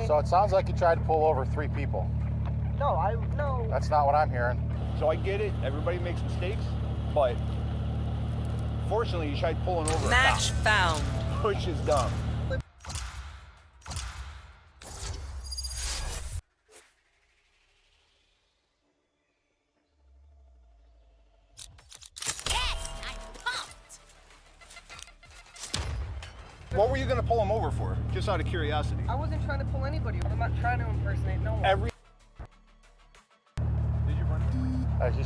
me. So it sounds like you tried to pull over 3 people. No. That's not what I'm hearing. So I get it. Everybody makes mistakes, but fortunately, you tried pulling over Match a cop, found. which is dumb. What were you going to pull him over for? Just out of curiosity. I wasn't trying to pull anybody over. I'm not trying to impersonate no one. Did you run away?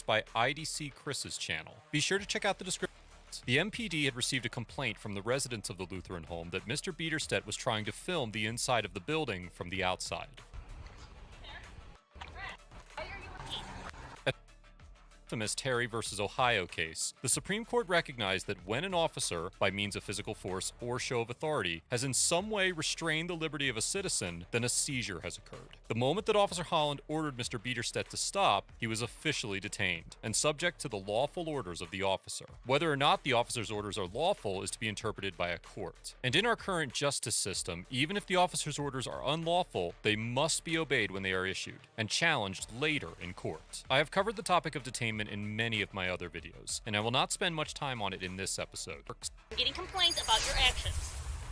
By IDC Chris's channel. Be sure to check out the description. The MPD had received a complaint from the residents of the Lutheran home that Mr. Biederstedt was trying to film the inside of the building from the outside. Infamous Terry versus Ohio case, the Supreme Court recognized that when an officer, by means of physical force or show of authority, has in some way restrained the liberty of a citizen, then a seizure has occurred. The moment that Officer Holland ordered Mr. Biederstedt to stop, he was officially detained and subject to the lawful orders of the officer. Whether or not the officer's orders are lawful is to be interpreted by a court. And in our current justice system, even if the officer's orders are unlawful, they must be obeyed when they are issued and challenged later in court. I have covered the topic of detainment in many of my other videos, and I will not spend much time on it in this episode. I'm getting complaints about your actions.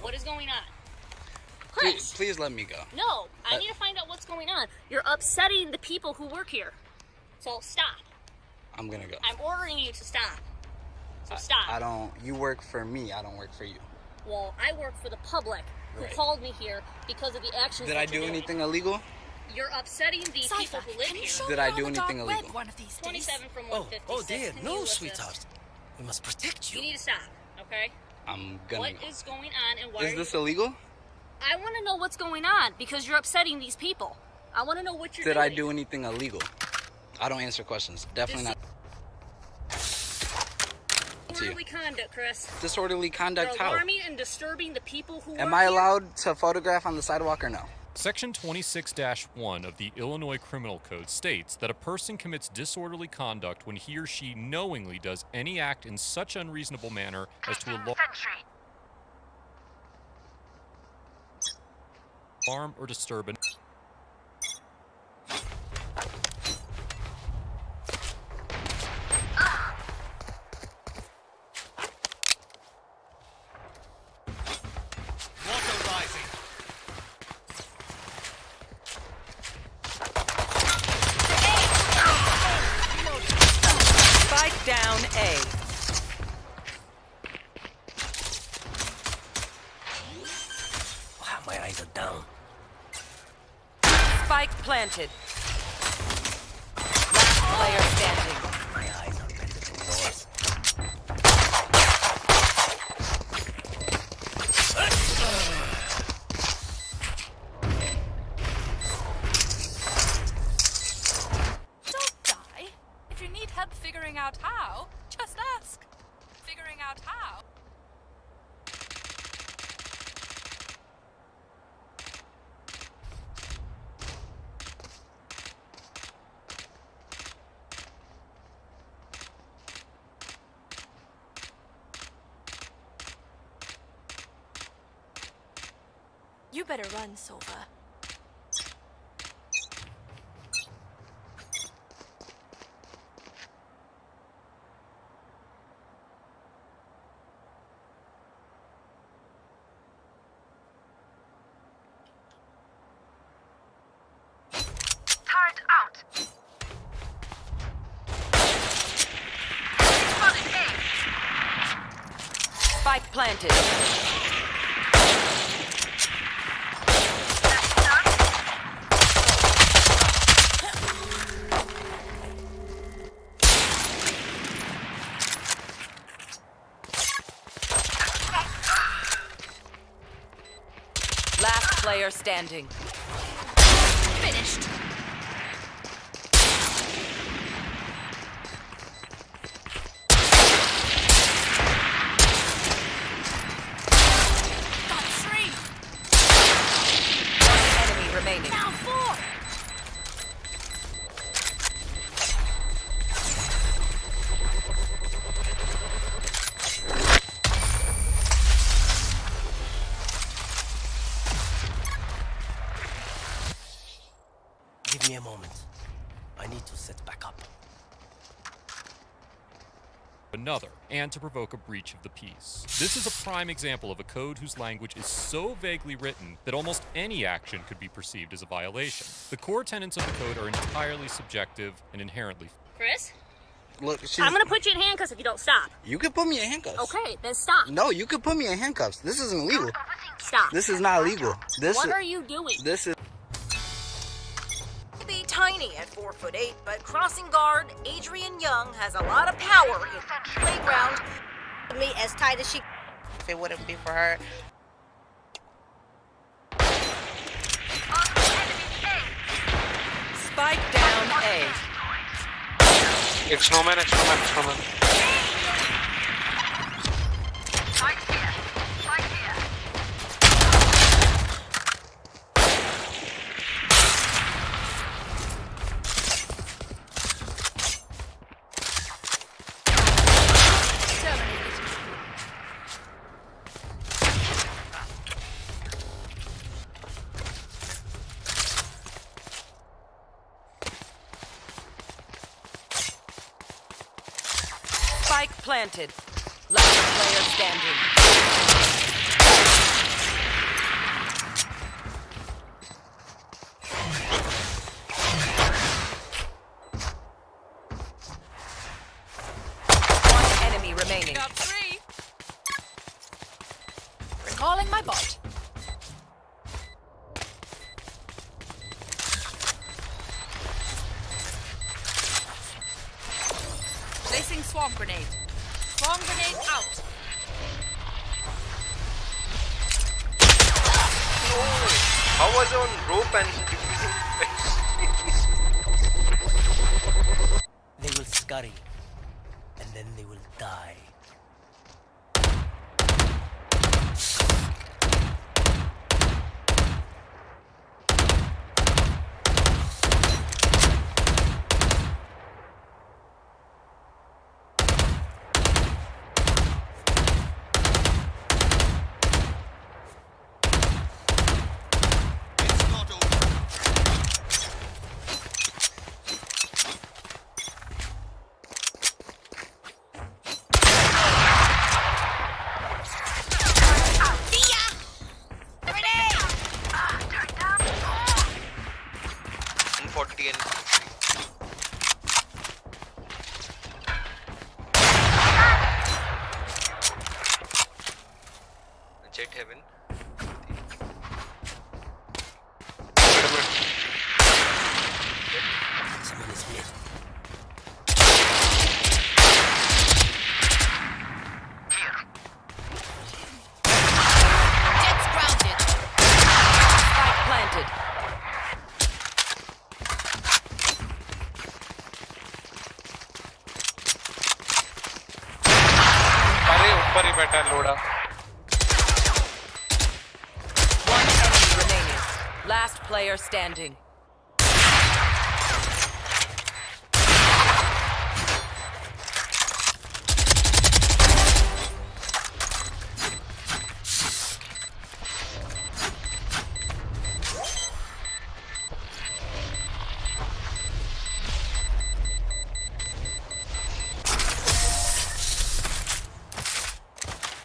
What is going on? Chris! Please let me go. No, I need to find out what's going on. You're upsetting the people who work here. So stop. I'm gonna go. I'm ordering you to stop. So stop. You work for me, I don't work for you. Well, I work for the public who called me here because of the actions Did I do anything illegal? You're upsetting the people who live here. Did I do anything illegal? One of these 27 from 156. Oh dear, no, sweetheart. We must protect you. You need to stop, okay? I'm gonna What go. is going on and why Is this illegal? I want to know what's going on because you're upsetting these people. I want to know what you're doing. Did I do anything illegal? I don't answer questions. Definitely not. Disorderly conduct, Chris. Disorderly conduct You're how? alarming and disturbing the people who Am work I here. allowed to photograph on the sidewalk or no? Section 26-1 of the Illinois Criminal Code states that a person commits disorderly conduct when he or she knowingly does any act in such unreasonable manner as to alarm or disturb an Down A. Wow, my eyes are down. Spike planted. Last player standing. My eyes are better than yours. Don't die. If you need help figuring out how, just ask. Figuring out how. You better run, Sova. Spike planted. Last player standing. Finished. another, and to provoke a breach of the peace. This is a prime example of a code whose language is so vaguely written that almost any action could be perceived as a violation. The core tenets of the code are entirely subjective and inherently. Chris? Look, I'm gonna put you in handcuffs if you don't stop. You can put me in handcuffs. Okay, then stop. No, you can put me in handcuffs. This isn't illegal. Stop. This is not illegal. What are you doing? This is. Be tiny at 4'8", but crossing guard Adrian Young has a lot of power in the playground. Me as tight as she. If it wouldn't be for her. Spike down A. It's snowman, it's snowman, it's snowman. Spike planted. Last player standing. One enemy remaining. Got 3. Recalling my bot. Placing swarm grenade. Swarm grenade out. How was on rope and They will scurry, and then they will die. Jet heaven. Someone is mid. Jets grounded. Spike planted. अरे ऊपर ही बैठा है लोड़ा. One enemy remaining. Last player standing.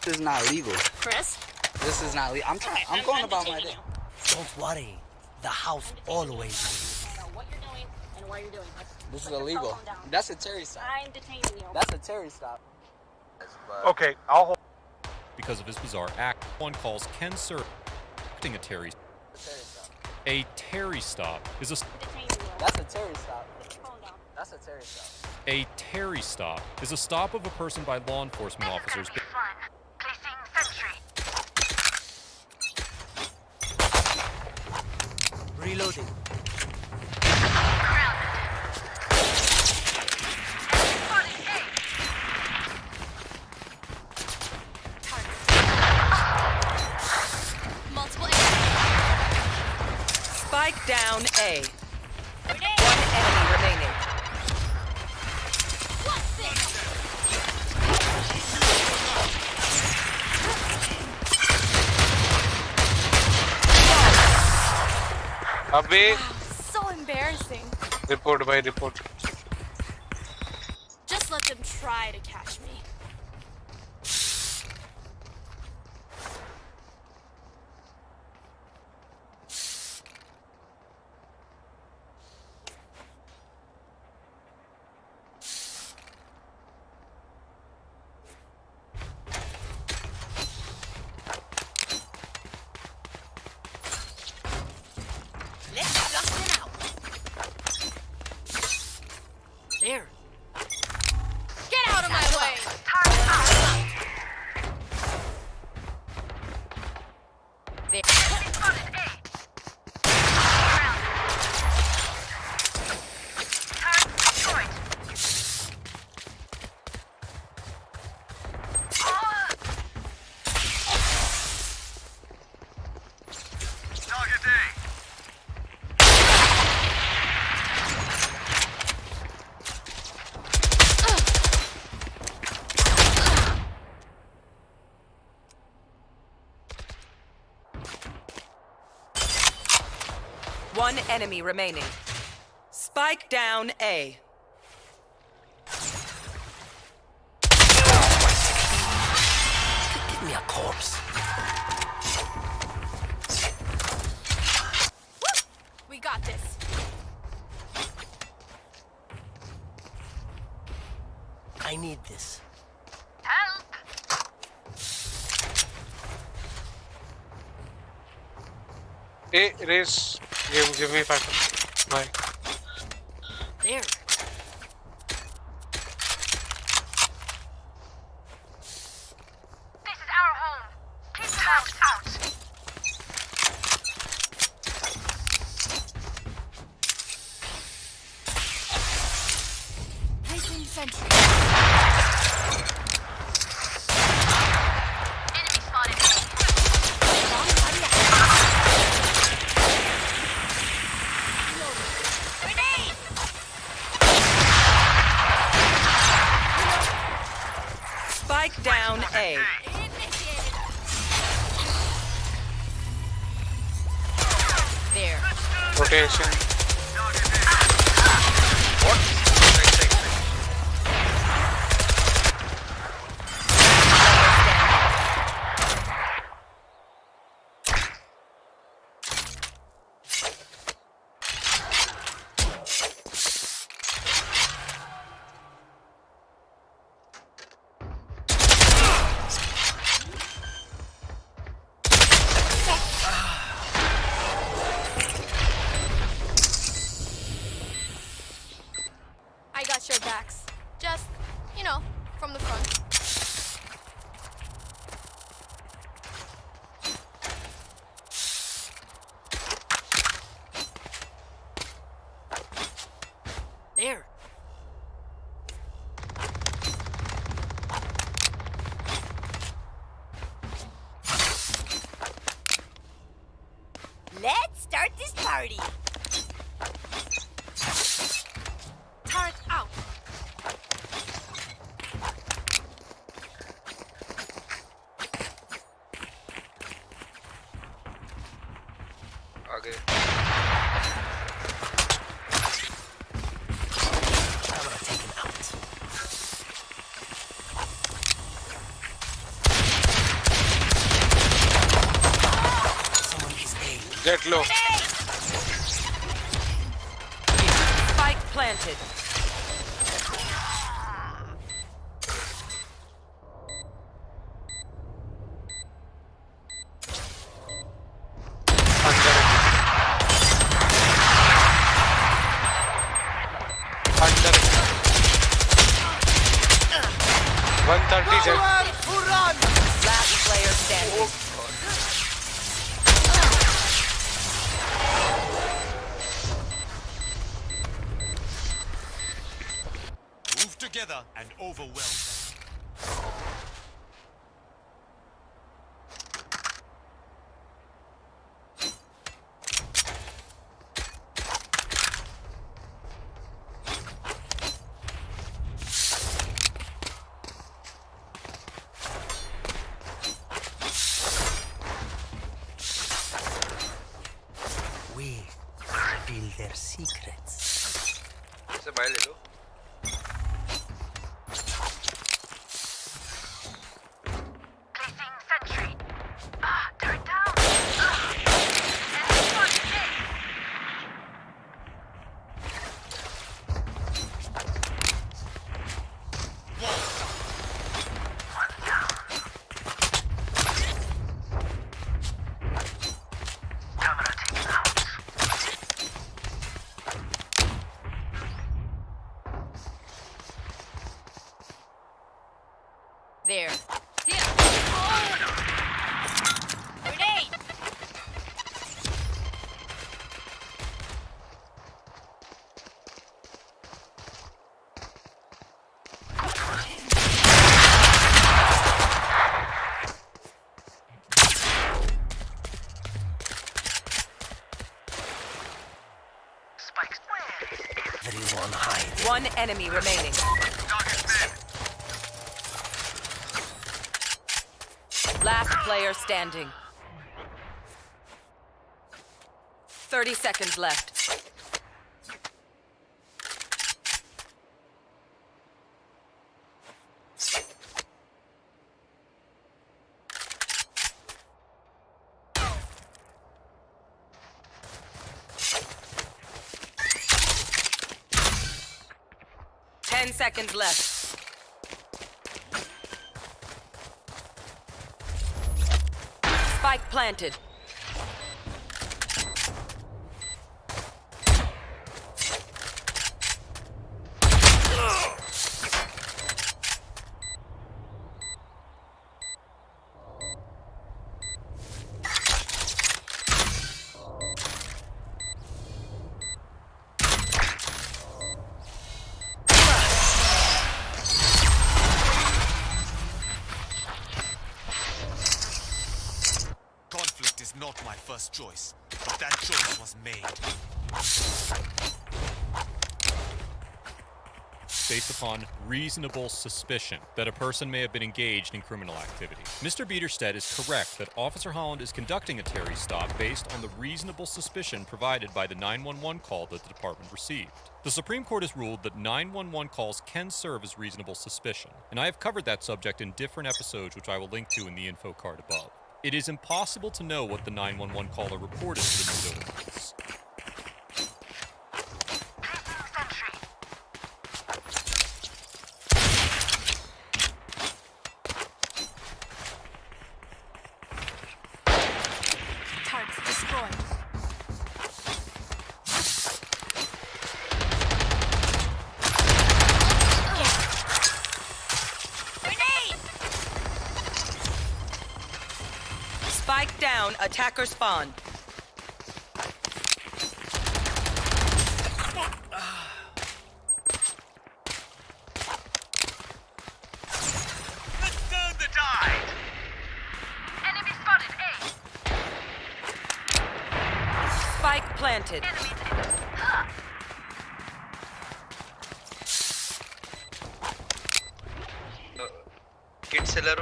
This is not legal. Chris? This is not legal. I'm going about my day. Don't worry. The house always wins. I know what you're doing and why you're doing this. This is Put your illegal. cell phone down. That's a Terry stop. I'm detaining you. That's a Terry stop. Okay, I'll hold. Because of his bizarre act, one calls Ken Sir acting a Terry. A Terry stop is a Detaining you. That's a Terry stop. Put your phone down. That's a Terry stop. a Terry stop is a stop of a person by law enforcement officers. Reloading. Multiple. Spike down A. One enemy remaining. What's this? अबे So embarrassing. report by report. Just let them try to catch catch me. Let's flush them out. There. Get out of my way! There. One enemy remaining. Spike down A. Give me a corpse. We got this. I need this. Hey, race. Give me 5. Bye. There. This is our home. Keep the mouse out. Placing sentry. Enemy spotted. Spike down A. There. Rotation. I got your backs. Just, you know, from the front. There. Let's start this party. Turret out. Okay. Camera taken out. Someone is A. Get low. Spike planted. Under. 130 jet. Last player standing. Move together and overwhelm them. We reveal their secrets. से बाहर ले लो. There. Here. Grenade! Everyone hide. One enemy remaining. Last player standing. 30 seconds left. Ten seconds left. Spike planted. Conflict is not my first choice, but that choice was made. Based upon reasonable suspicion that a person may have been engaged in criminal activity. Mr. Biederstedt is correct that Officer Holland is conducting a Terry stop based on the reasonable suspicion provided by the 911 call that the department received. The Supreme Court has ruled that 911 calls can serve as reasonable suspicion, and I have covered that subject in different episodes which I will link to in the info card above. It is impossible to know what the 911 caller reported to the news authorities. Targets destroyed. Grenade! Spike down, attacker spawn. Let's turn the tide! Enemy spotted A. Spike planted.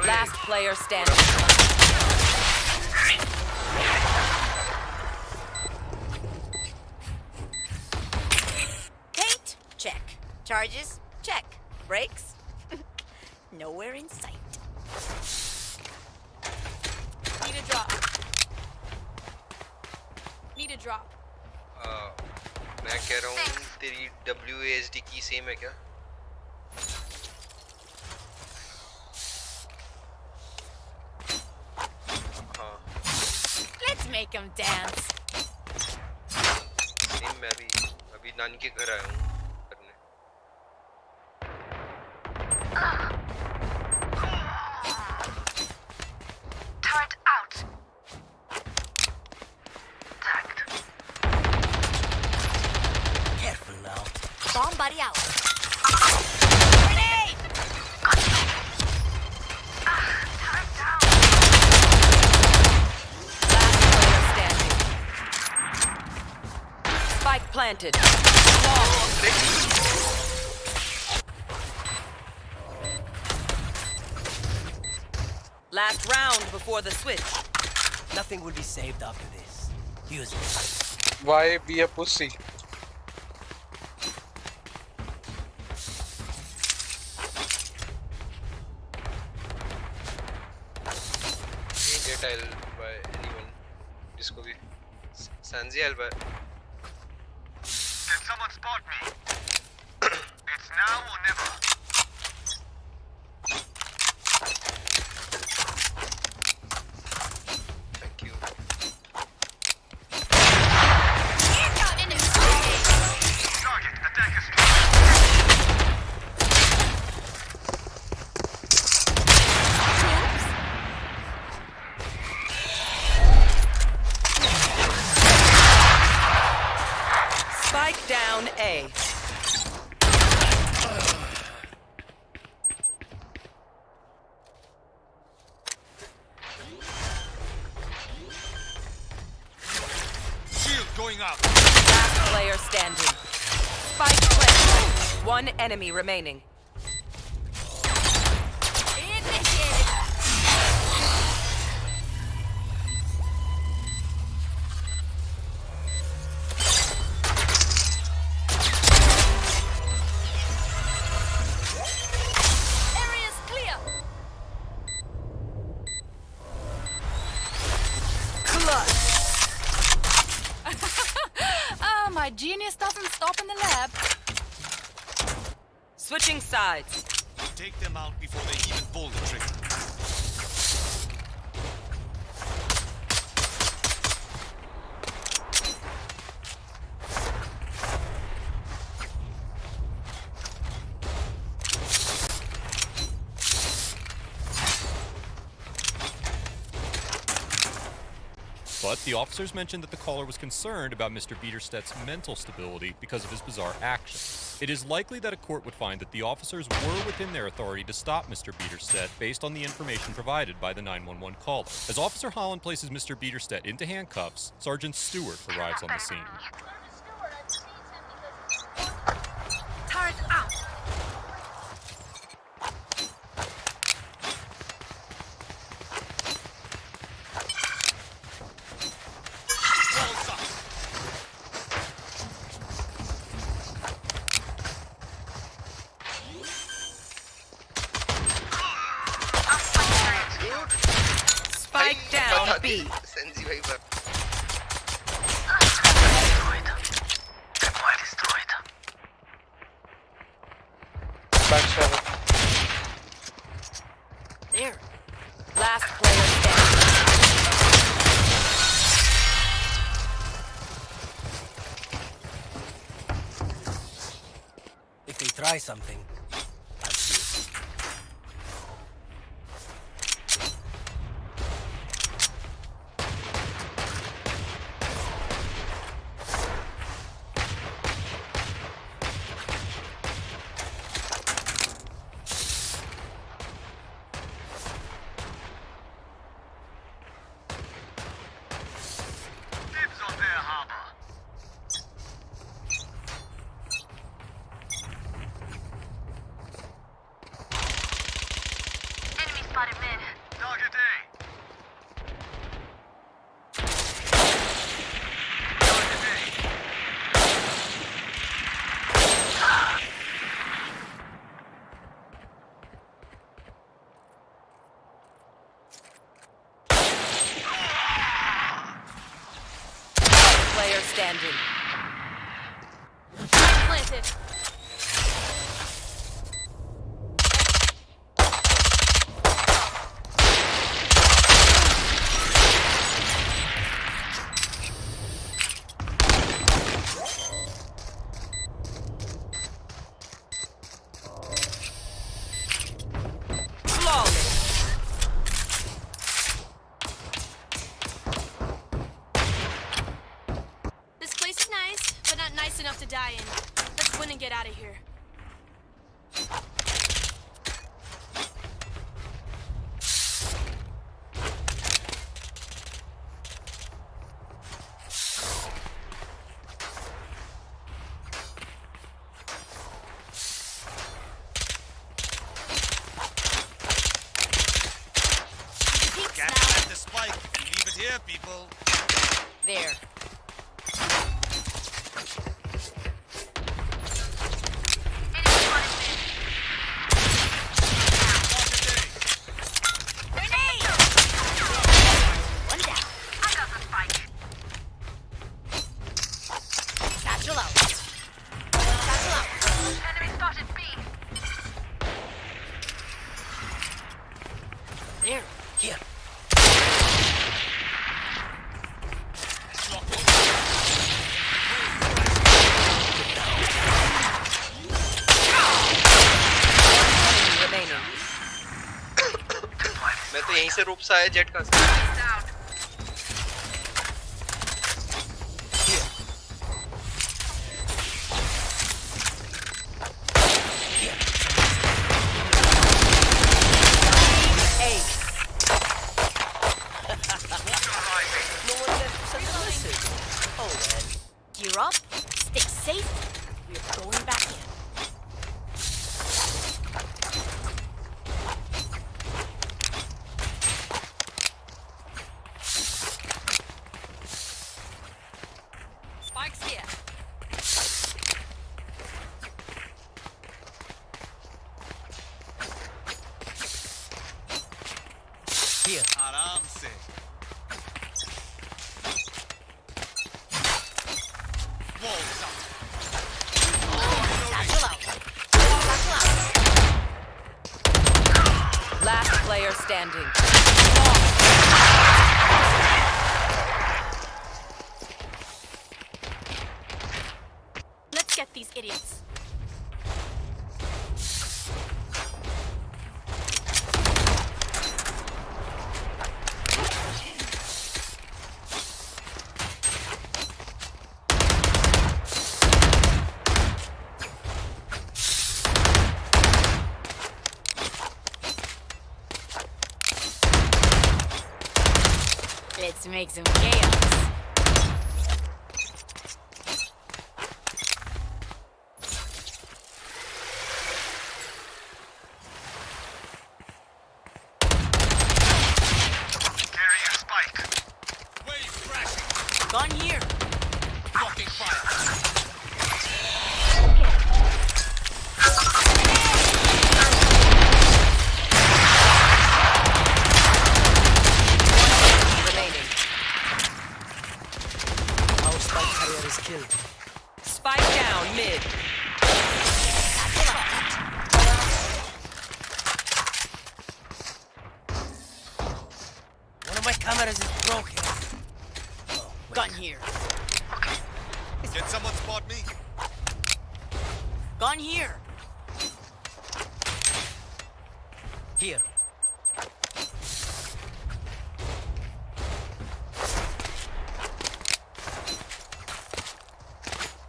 Last player standing. Paint? Check. Charges? Check. Brakes? Nowhere in sight. Need a drop. Need a drop. मैं कह रहा हूँ तेरी WASD की same है क्या? हाँ. Let's make him dance. Same मैं भी अभी नानी के घर आया हूँ करने. Turret out. Tagged. Careful now. Bomb buddy out. Grenade! Turret down. Last player standing. Spike planted. Last round before the switch. Nothing will be saved after this. Use it. Why be a pussy? I'll buy anyone. जिसको भी Sanzi I'll buy. Can someone spot me? It's now or never. Thank you. Target, attackers. A. Shield going up. Last player standing. Spike planted. One enemy remaining. Area's clear. My genius doesn't stop in the lab. Switching sides. Take them out before they even pull the trigger. But the officers mentioned that the caller was concerned about Mr. Bieterstedt's mental stability because of his bizarre actions. It is likely that a court would find that the officers were within their authority to stop Mr. Bieterstedt based on the information provided by the 911 caller. As Officer Holland places Mr. Bieterstedt into handcuffs, Sergeant Stewart arrives on the scene. Turret out. Walls up. Spike down B. Sensi bhai bak. Back 7. There. Last player standing. If they try something, I'll see it. Dibs on their harbor. Enemy spotted mid. Target A. Target A. Player standing. Planted. Flawless. This place is nice, but not nice enough to die in. Let's win and get out of here. Peeps Can't now. let the spike if you leave it here, people. There. Grenade! One down. I got the spike. Satchel out. Satchel out. Enemy spotted B. There. Here. Remaining. मैं तो यहीं से रूप से आया jet का Down. Here. Aramse. Walls up. Satchel out. Satchel out. Last player standing. Let's get these idiots. Let's make some chaos. Carry a spike. Wave crashing. Gun here. Blocking fire. Remaining. Our spike carrier is killed. Spike down mid. One of my cameras is broken. Oh, gun here. Can someone spot me? Gun here. Here.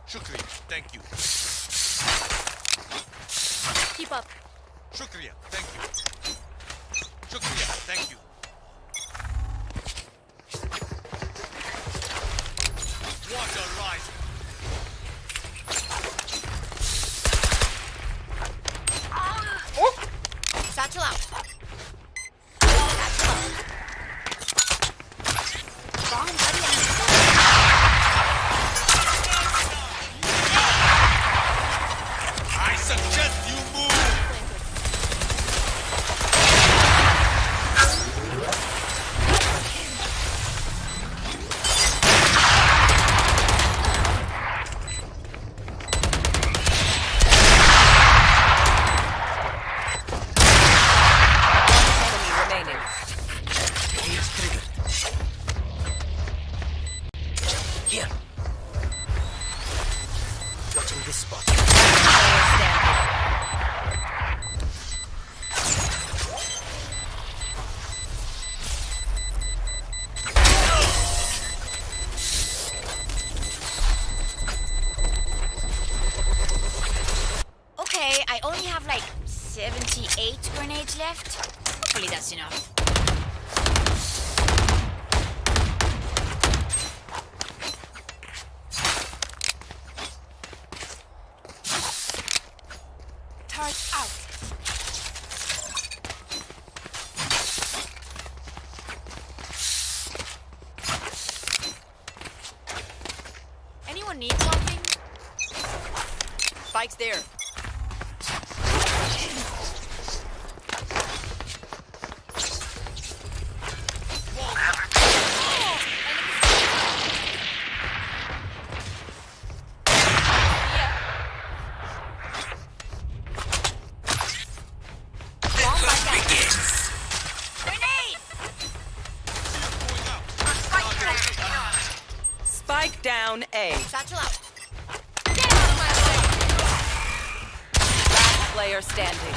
Shukriya. Thank you. Keep up. Shukriya. Thank you. Shukriya. Thank you. Water rising. Satchel out. Satchel out. Bomb buddy. I suggest you move. Enemy remaining. Cage triggered. Here. Watching this spot. Player standing. Okay, I only have like 78 grenades left. Hopefully that's enough. Turret out. Anyone need something? Spike's there. Grenade! Spike down A. Satchel out. Last player standing.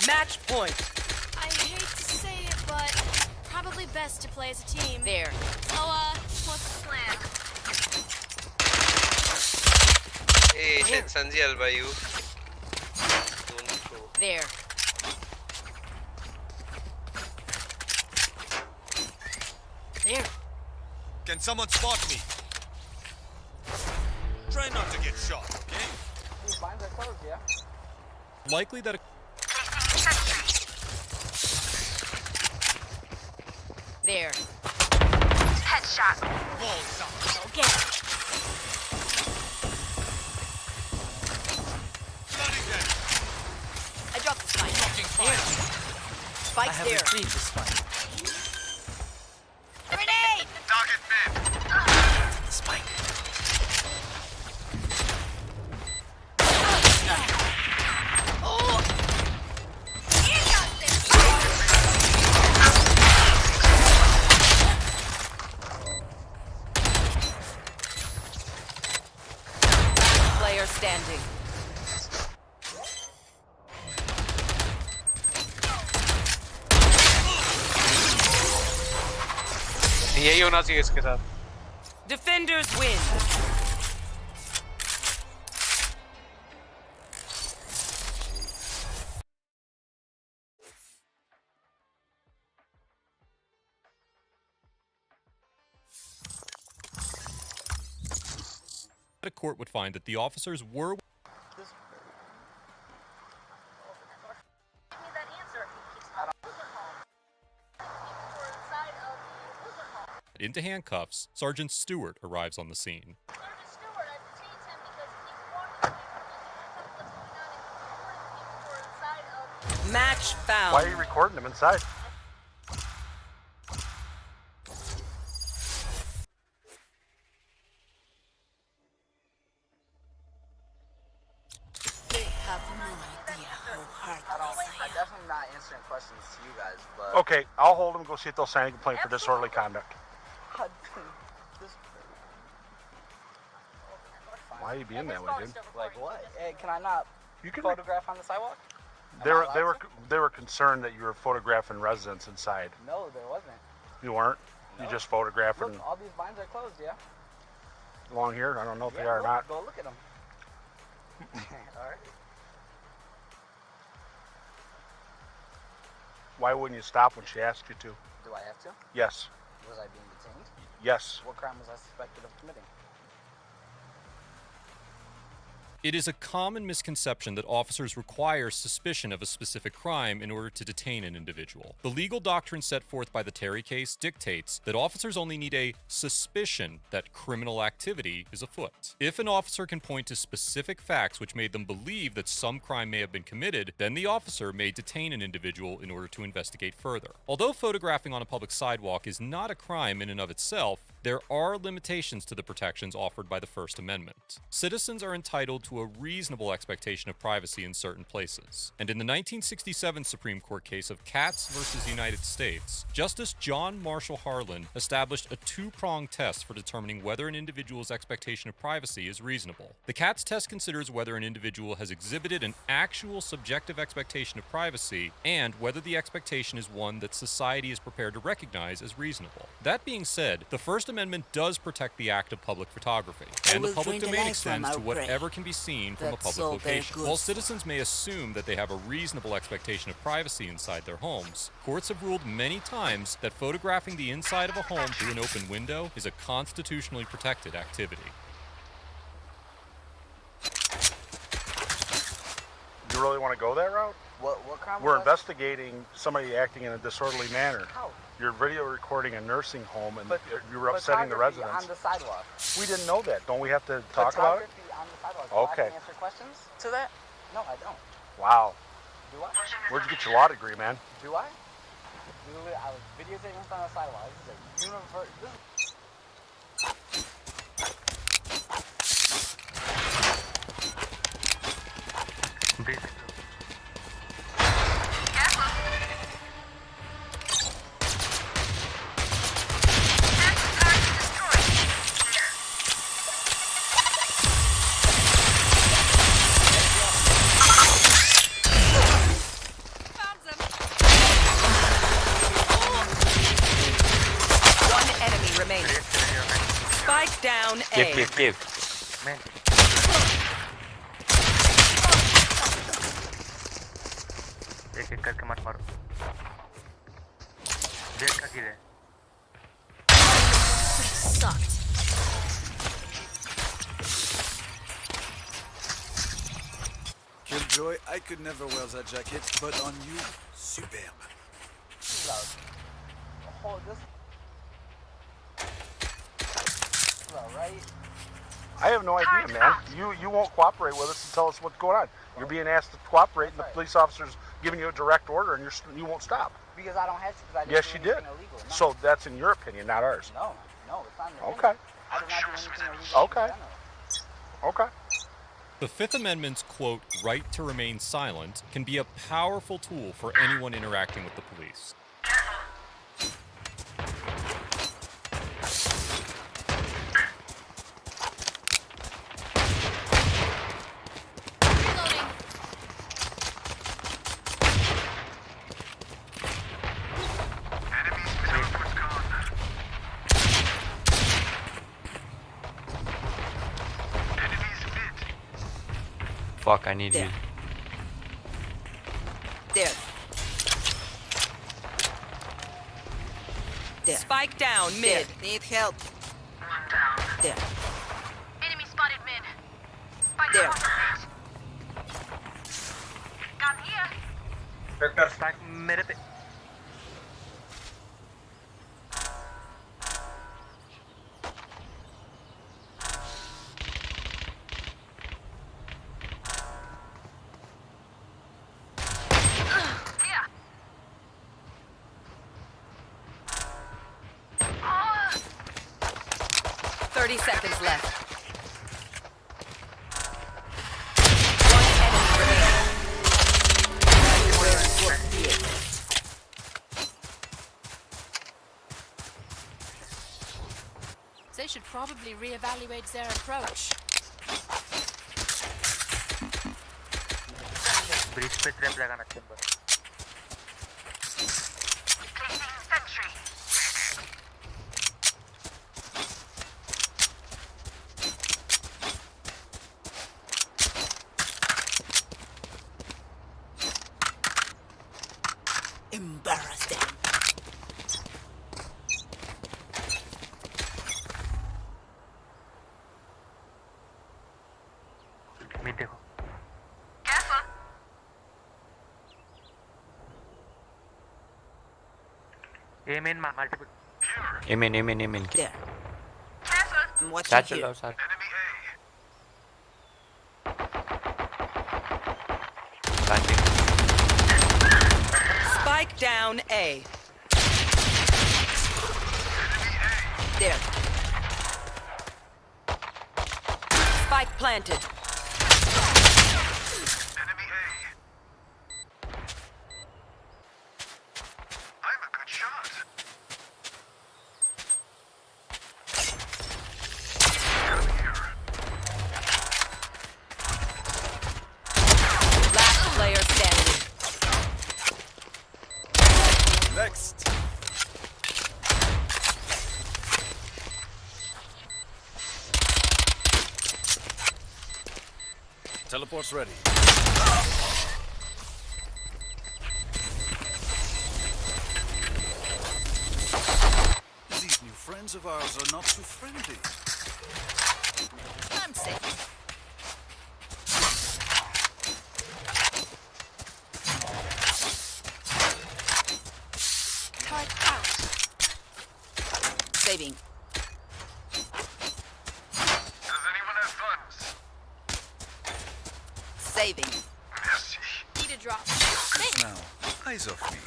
Match point. I hate to say it, but probably best to play as a team. There. So, what's the plan? Hey, Sanji, I'll buy you. Don't throw. There. There. Can someone spot me? Try not to get shot, okay? Likely that a There. Headshot. Walls up. Okay. I have retrieved the spike. Grenade! Target mid. The spike. Player standing. यही होना चाहिए इसके साथ. Defenders win. A court would find that the officers were into handcuffs. Sergeant Stewart arrives on the scene. Match found. Why are you recording them inside? They have no idea how hard I'm definitely not answering questions to you guys, but... Okay, I'll hold them. Go see if they'll sign a complaint for disorderly conduct. Why are you being that way, dude? Like what? Hey, can I not photograph on the sidewalk? They were concerned that you were photographing residents inside. No, there wasn't. You weren't. No. You just photographing Look, all these blinds are closed, yeah? along here. I don't know if they are or not. Go look at them. All right. Why wouldn't you stop when she asked you to? Do I have to? Yes. Was I being detained? Yes. What crime was I suspected of committing? It is a common misconception that officers require suspicion of a specific crime in order to detain an individual. The legal doctrine set forth by the Terry case dictates that officers only need a suspicion that criminal activity is afoot. If an officer can point to specific facts which made them believe that some crime may have been committed, then the officer may detain an individual in order to investigate further. Although photographing on a public sidewalk is not a crime in and of itself, there are limitations to the protections offered by the First Amendment. Citizens are entitled to a reasonable expectation of privacy in certain places. And in the 1967 Supreme Court case of Katz versus United States, Justice John Marshall Harlan established a two-pronged test for determining whether an individual's expectation of privacy is reasonable. The Katz test considers whether an individual has exhibited an actual subjective expectation of privacy and whether the expectation is one that society is prepared to recognize as reasonable. That being said, the First Amendment does protect the act of public photography, and the public domain extends to whatever can be seen from a public location. While citizens may assume that they have a reasonable expectation of privacy inside their homes, courts have ruled many times that photographing the inside of a home through an open window is a constitutionally protected activity. You really want to go that route? What crime? We're investigating somebody acting in a disorderly manner. How? You're video recording a nursing home, and But you were upsetting the residents. on the sidewalk. We didn't know that. Don't we have to talk about it? Photography on the sidewalk. Do I Okay. have to answer questions to that? No, I don't. Wow. Do I? Where'd you get your law degree, man? Do I? I was videotaping on the sidewalk. This is a universe. Spike down A. Give. Man. एक करके मत मारो. देख का किधर? Sucked. Killjoy, I could never wear that jacket, but on you, superbe. Hold this. Right? I have no idea, man. You won't cooperate with us and tell us what's going on. You're being asked to cooperate, and the police officer's giving you a direct order, and you won't stop. Because I don't have to, because I didn't Yes, do you did. anything illegal. No. So that's in your opinion, not ours. No, it's not in the Okay. I did not do anything illegal. Okay. Okay. The Fifth Amendment's, quote, right to remain silent can be a powerful tool for anyone interacting with the police. Reloading. Enemy's teleport's gone. Enemy's mid. Fuck, I need you. There. There. Spike down mid. There. Need help. One down. There. Enemy spotted mid. Spike There. Gun here. Vector stack मेरे पे. Here. 30 seconds left. One enemy remaining. They should probably reevaluate their approach. Bridge पे trap लगाना chamber. Placing sentry. Embarrass them. Mid देखो. Careful. Aim in multiple. Aim in. There. Careful. I'm watching Satchel here. or sir. Enemy A. Planting. Spike down A. There. Spike planted. Enemy A. I'm a good shot. Enemy here. Last player standing. Next. Teleport's ready. These new friends of ours are not too friendly. I'm safe. Turret out. Saving. Does anyone have funds? Saving. Merci. Need a drop. Focus now. Eyes off me.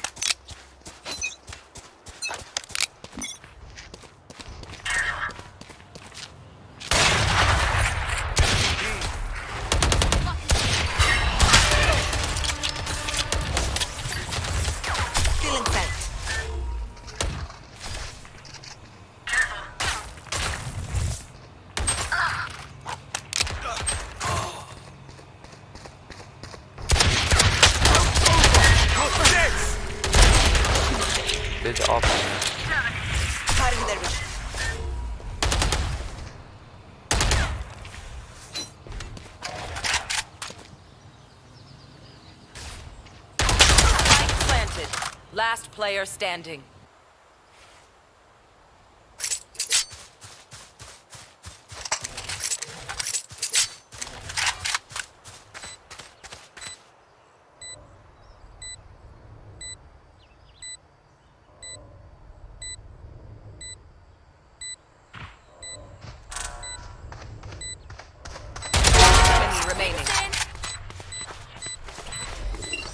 Still in sight. There's off. Cutting their vision. Spike planted. Last player standing. Enemy remaining.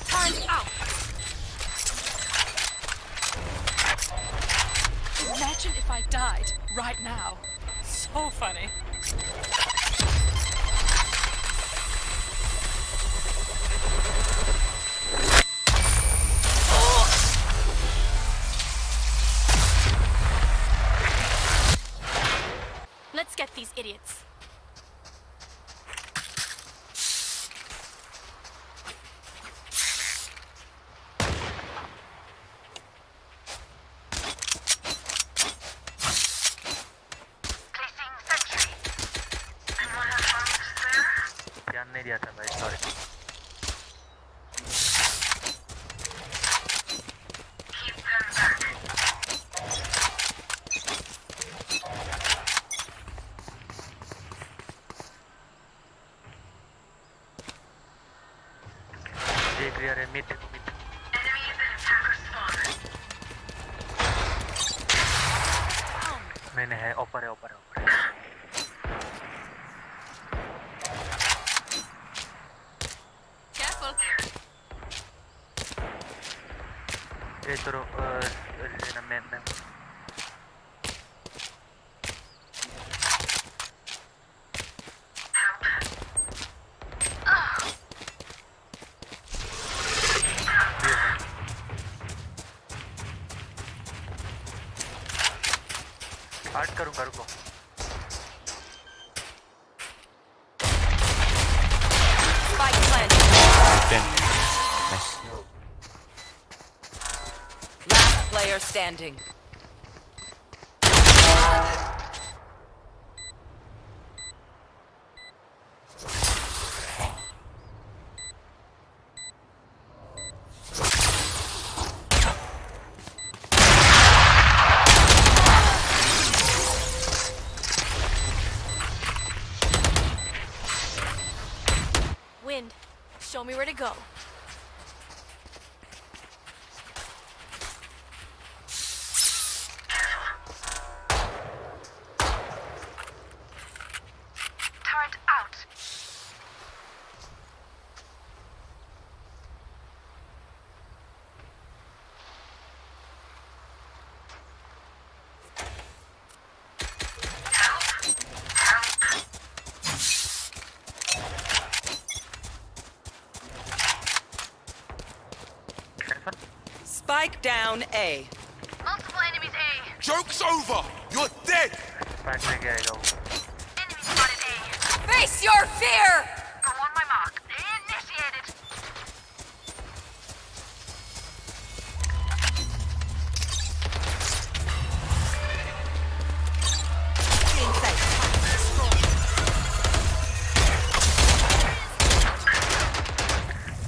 Turret out. So funny. Let's get these idiots. ध्यान नहीं दिया था भाई, sorry. देख रहा है mid mid. मैंने है ऊपर है ऊपर है ऊपर है। Careful. ये तो लेना मैं हार्ड करूंगा, रुको। Spike planted. Nice. Last player standing. Wind, show me where to go. Turret out. Spike down A. Multiple enemies A. Joke's over! You're dead! Pack लेके आएगा वो। Enemy spotted A. Face your fear! Go on my mark. Initiated.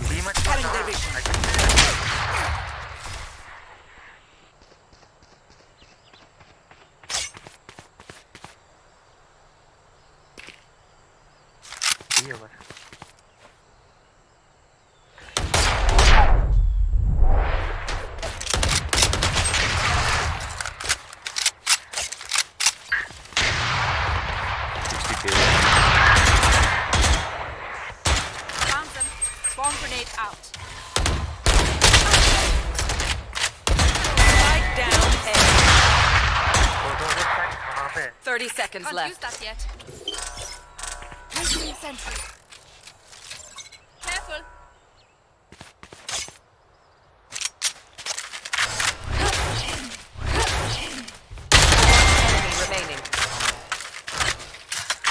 बी मत Cutting their vision. बी होगा। Found them. Bomb grenade out. Spike down A. दो pack वहाँ पे। 30 seconds Can't use left. that yet. Placing sentry. Careful. Enemy remaining.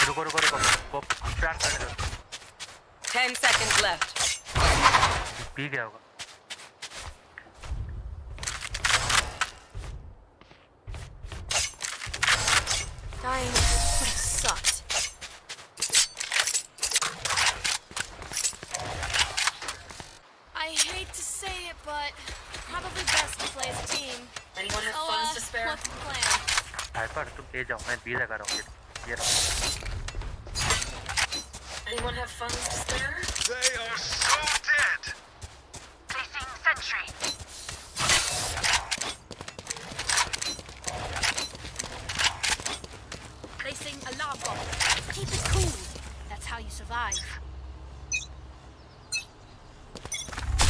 रुको रुको रुको। वो प्लान कर दो। 10 seconds left. पी गया होगा। Dying would have sucked. I hate to say it, but probably best to play as a team. Anyone have funds to spare? What's the plan? Hyper तुम ए जाओ, मैं बी लगा रहा हूँ। ये रहा। Anyone have funds to spare? They are so dead. Placing sentry. Placing alarm bomb. Keep it cool. That's how you survive.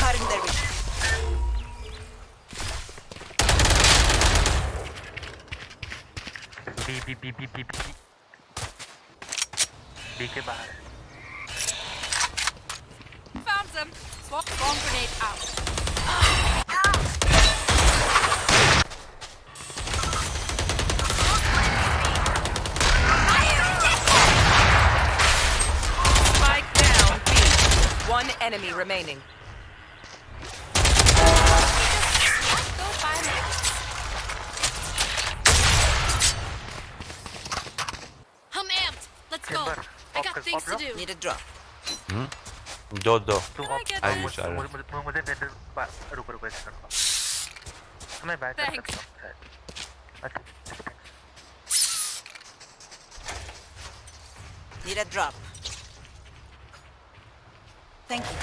Cutting their vision. बी बी बी बी बी बी। बी के बाहर Found them. Swap bomb grenade out. Spike down B. One enemy remaining. Go by me. I'm amped. Let's go. I got things to do. Need a drop. दो Can I get I this? use all. मुझे vendor रुको रुको ऐसे करो मैं back कर Thanks. सकता हूं अच्छा Need a drop. Thank you.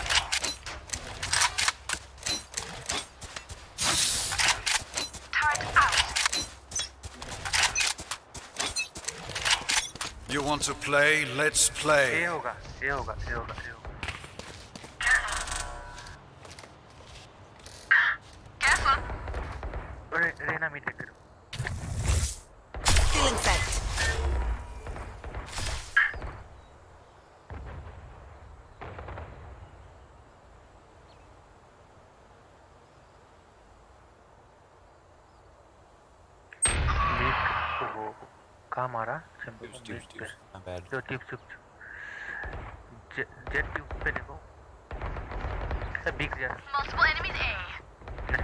You want to play? Let's play. ये होगा ये होगा ये होगा ये होगा रेना मीट करो Still in sight. वो कहाँ मारा सिंपल My bad. जो ट्यूब जेट ट्यूब पे देखो big jet Multiple enemies A.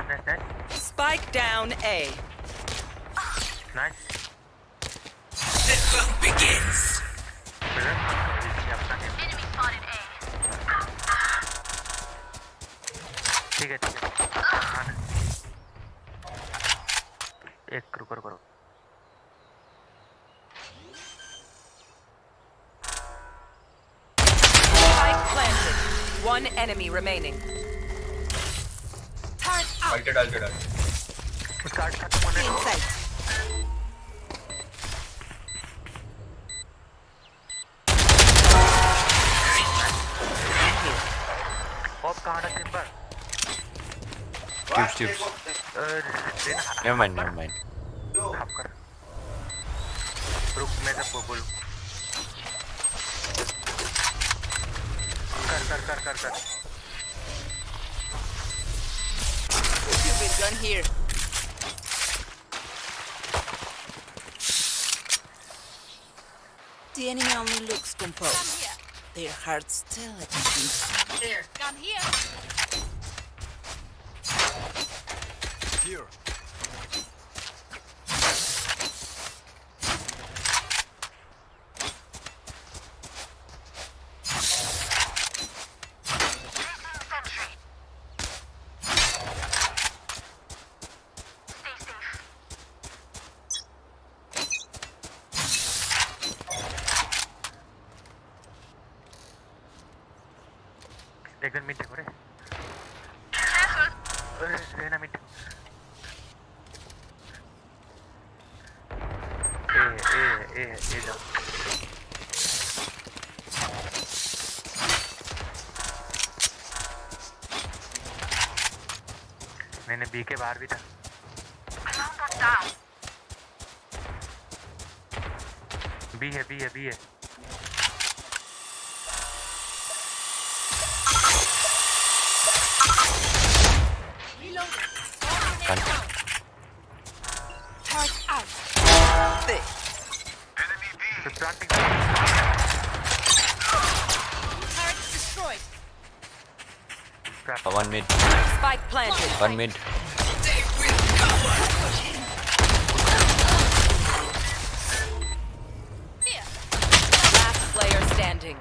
Nice Spike down A. Nice The fun begins. Enemy spotted A. ठीक है एक करो Spike planted. One enemy remaining. Turret out. Card खत्म होने Still in दो sight. पॉप कहाँ है सिंपल Tubes. Never mind. आप कर रुक मैं सबको बोलूं कर Stupid gun here. The enemy only looks composed. Their hearts tell it. There. Gun here. Here. एक दिन मीट देखो रे रेना मीट ए जाओ मैंने बी के बाहर भी था बी है Reloading. Turret out. planting Turret destroyed. One mid. Spike planted. One mid. Here. Last player standing.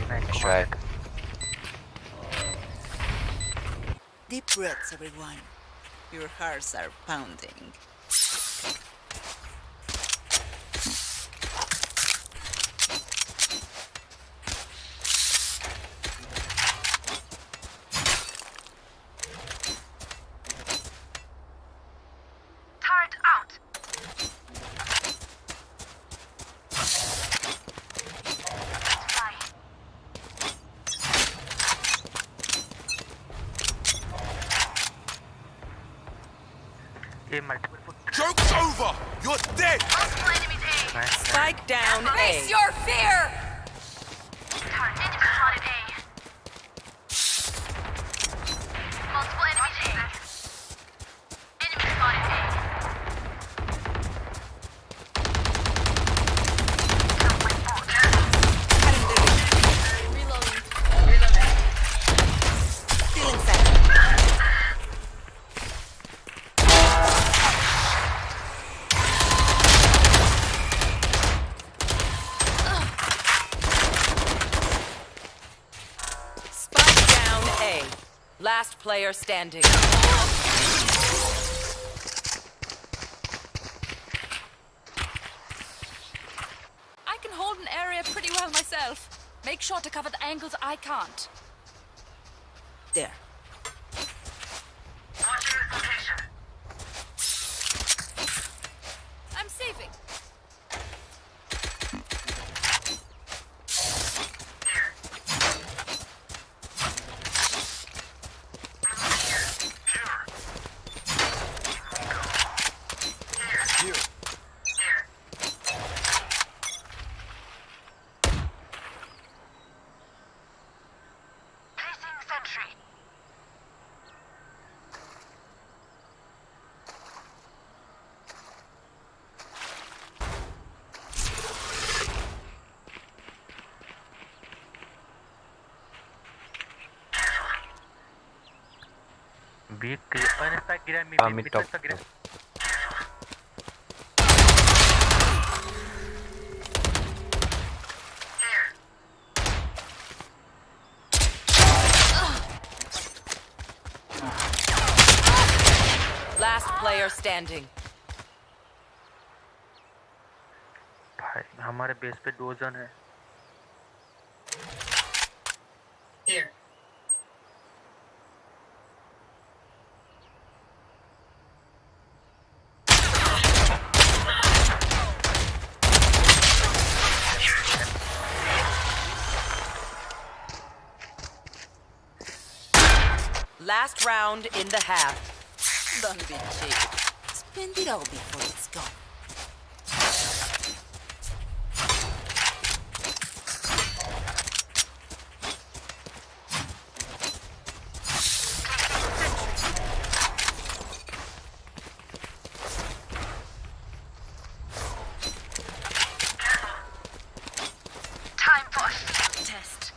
Nice try. Deep breaths, everyone. Your hearts are pounding. Turret out. Joke's over! You're dead! Spike down A. Face your fear! Multiple enemies A. Enemy spotted A. Reloading. Feeling set. Spike down A. Last player standing. I can hold an area pretty well myself. Make sure to cover the angles I can't. There. Watching this location. I'm saving. Placing sentry. Mid top. Last player standing. हमारे base पे 2 जन है. Here. Last round in the half. Don't be cheap. Spend it all before it's gone. Time for a test.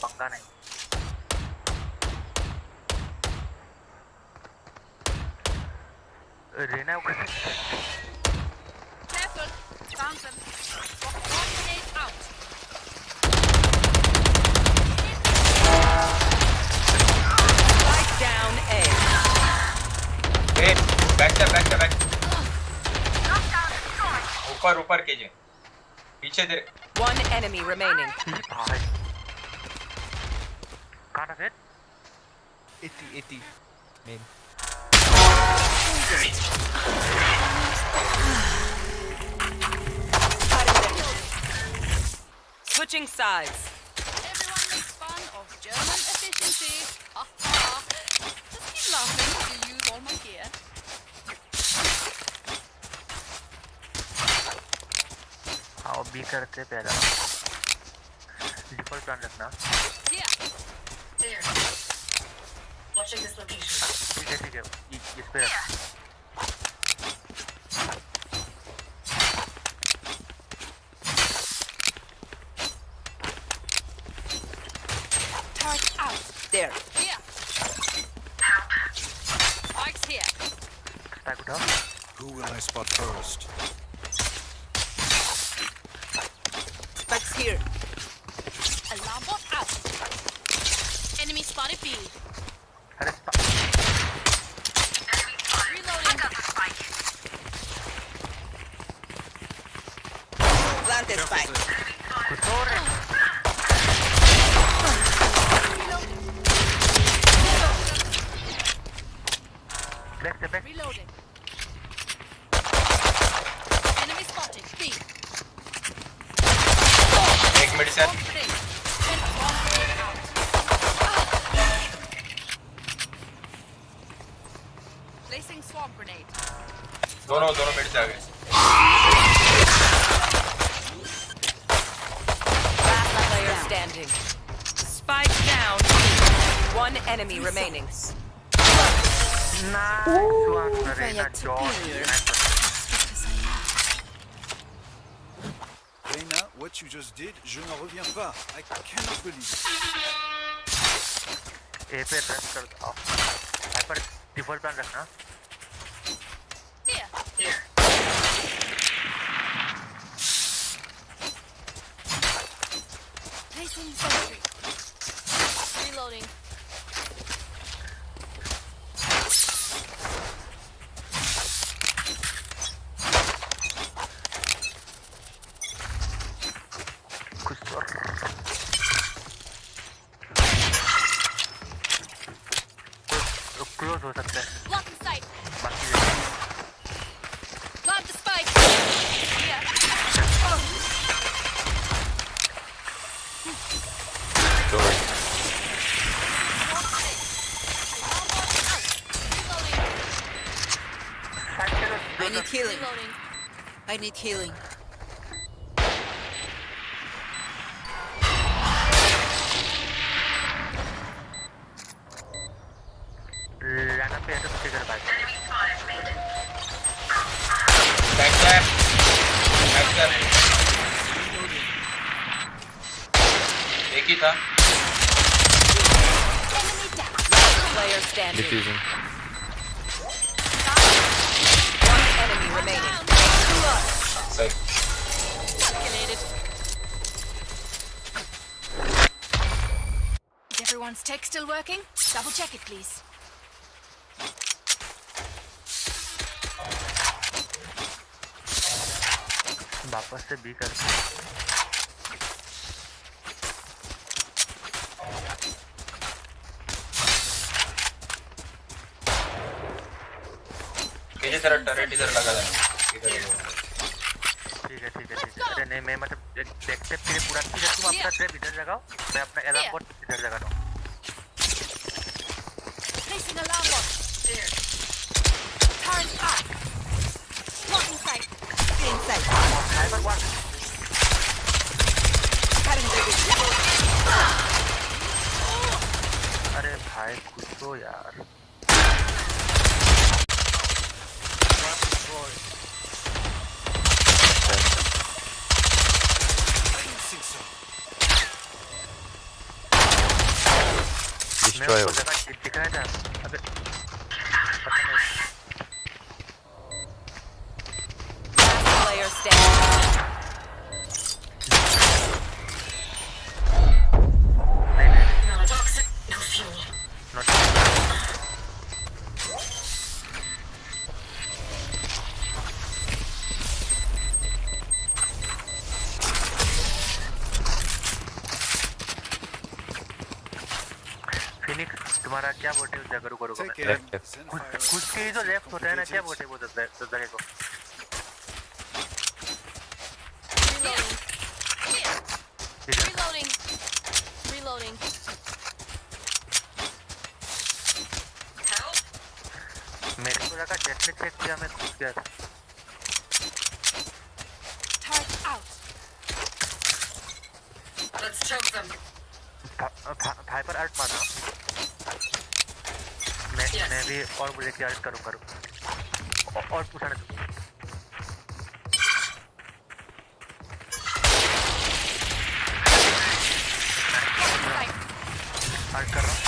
पंगा नहीं. रेना को Careful. Found them. One grenade out. Spike down A. Wait, back. ऊपर कीजिए. पीछे दे. One enemy remaining. कहाँ था 80. Main. Switching sides. Everyone makes fun of German efficiency. Ha ha. Just keep laughing if you use all my gear. आओ B करते पहला. Default plan रखना. Here. Watching this location. ठीक है. इस पे रख. Target out. There. Here. Spike's here. Spike उठाओ. Who will I spot first? Spike's here. Alarm bot out. Enemy spotted B. Reloading. Planted spike. Back. Reloading. दोनों mid से आ गए. Last player standing. Spike down. One enemy remaining. Nice one, Reina. Reina, what you just did, je n'en reviens pas. I cannot believe it. A पे run कर दो. पर default plan रखना. Here. Placing sentry. Reloading. Close हो सकता है. Blocking sight. बाकी Got the spike. Yeah. Sorry. I need healing. Reloading. I need healing. लाना पे तो फिगर बात. Backstab. एक ही था. Player standing. Diffusing. One enemy remaining. Side. Calculated. Is everyone's tech still working? Double check it, please. वापस से B कर. किसी तरह टर्रेट इधर लगा देना. इधर. ठीक है. अरे नहीं मैं मतलब देखते फिर पूरा ठीक है. तुम अपना ट्रैप इधर लगाओ. मैं अपना अलार्म बॉट इधर लगाता हूँ. Placing alarm bot. There. Current up. Blocking sight. Inside. Sniper one. अरे भाई कुछ तो यार. Destroy all. दिखाया था. अबे पता नहीं. Player standing. फिनिक्स तुम्हारा क्या बोटे उस जगह करो Take कुछ care. कुछ के जो लेफ्ट होता है ना क्या बोटे वो दस जगह को. Reloading. Reloading. मेरे को लगा जेट ने चेक किया मैं घुस गया था. Turret out. Let's choke them. भाई पर अल्ट मारना. मैं भी और मुझे क्या अल्ट करूँ और पूछना. अल्ट कर रहा हूँ.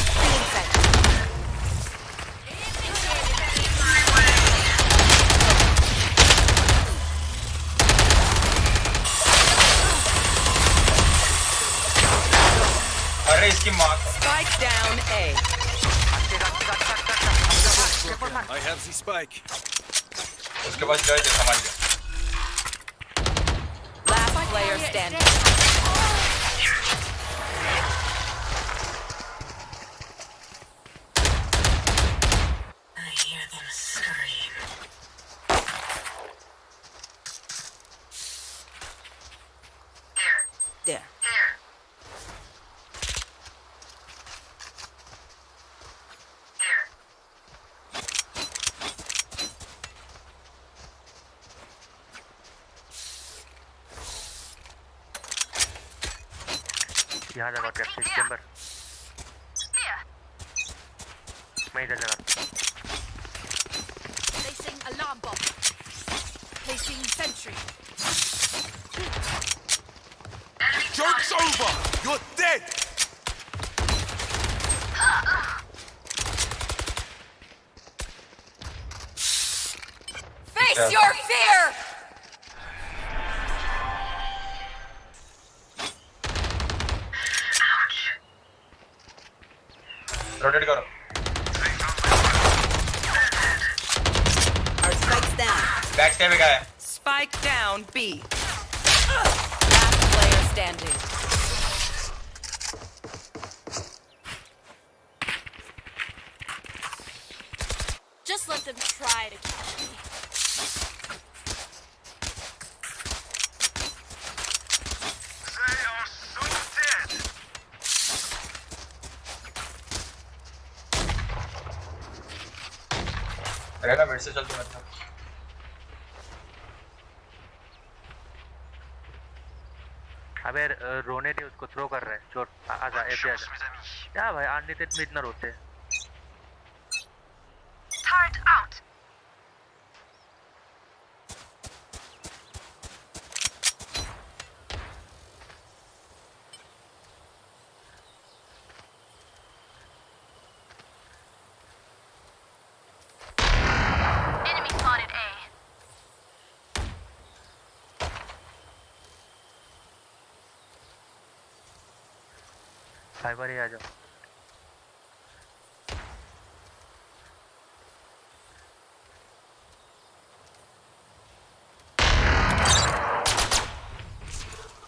अरे इसकी माँ. Spike down A. I have the spike. उसके बाद जाए समझ गया. Last player standing. I hear them scream. There. यहाँ जगह ट्रैप चेंबर मैं इधर जगह Placing alarm bomb. Placing sentry. Joke's over! You're dead! Face your fear! Rotate करो Our spike's down. Back step का है Spike down B. Last player standing. Just let them try to catch me. They are so dead. रहना मेरे से चल तू मतलब अबे रोने दे उसको थ्रो कर रहा है चोट आजा ऐसे आजा क्या भाई अनलिमिटेड में इतना रोते हैं Turret out. Enemy spotted A. Fibre ही आ जाओ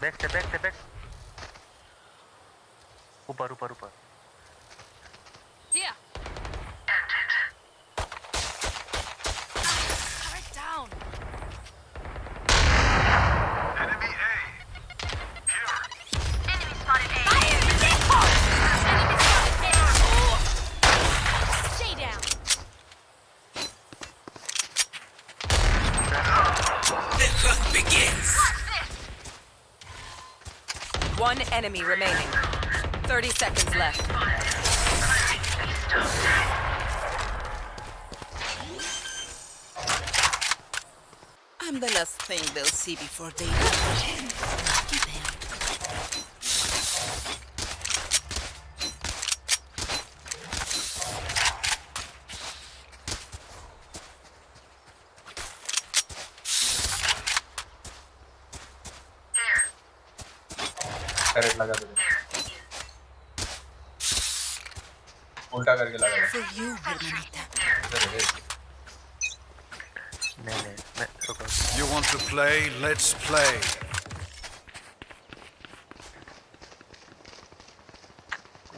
बैक ऊपर ऊपर ऊपर Here. Turret down. Enemy A. Here. Enemy spotted A. Fire in the hole! Enemy spotted A. Stay down. The hunt begins. One enemy remaining. 30 seconds left. I'm the last thing they'll see before they die. Turret लगा दे उल्टा करके लगा दे For you, hermanita. नहीं मैं रुको You want to play? Let's play.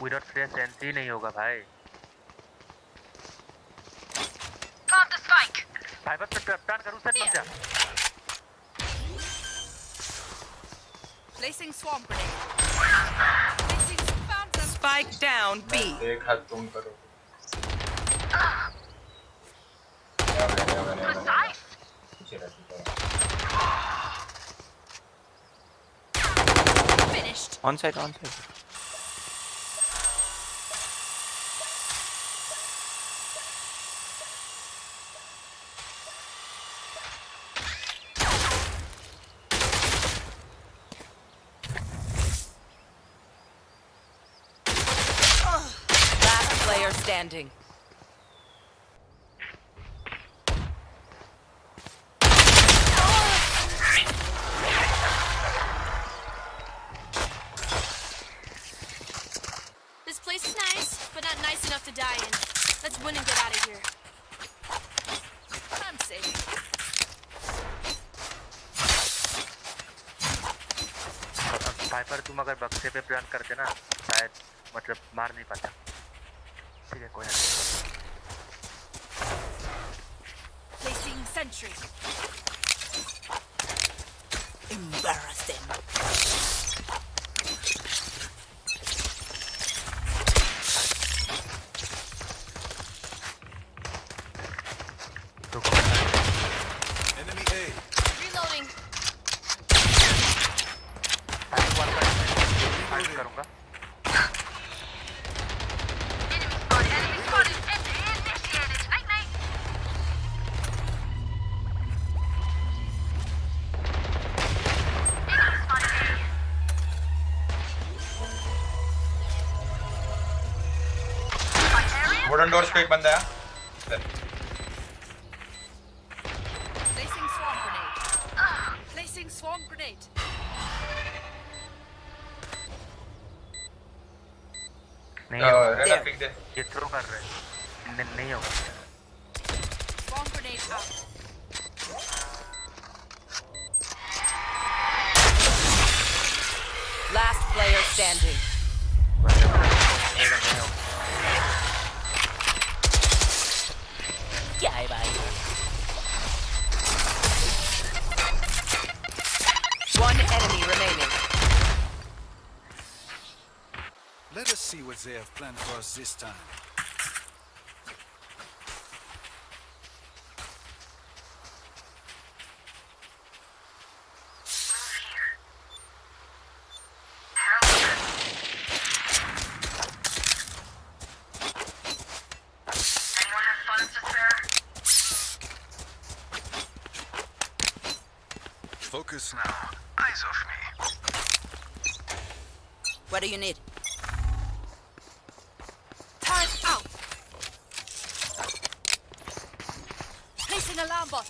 Without fresh entry नहीं होगा भाई Plant the spike. फाइबर पे टर्न करूं सर मत जा Placing swamp grenade. Placing phantom. Spike down B. एक हाथ तुम करो Finished. On site. Last player standing. This place is nice, but not nice enough to die in. Let's win and get out of here. I'm safe. Fibre तुम अगर बक्से पे plan करते ना शायद मतलब मार नहीं पाता ठीक है कोई ना Placing sentry. Embarrass them. Enemy A. Reloading. Fibre one का करूंगा वुडन डोर्स पे एक बंदा है Placing swarm grenade. Placing swarm grenade. नहीं होगा रहना फेंक दे ये थ्रो कर रहे हैं नहीं होगा Swarm grenade out. Last player standing. क्या है भाई? One enemy remaining. Let us see what they have planned for us this time. Focus now. Eyes off me. What do you need? Turret out. Placing alarm bot.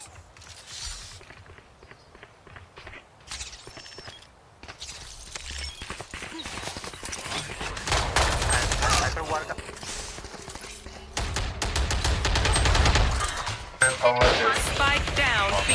Spike down B.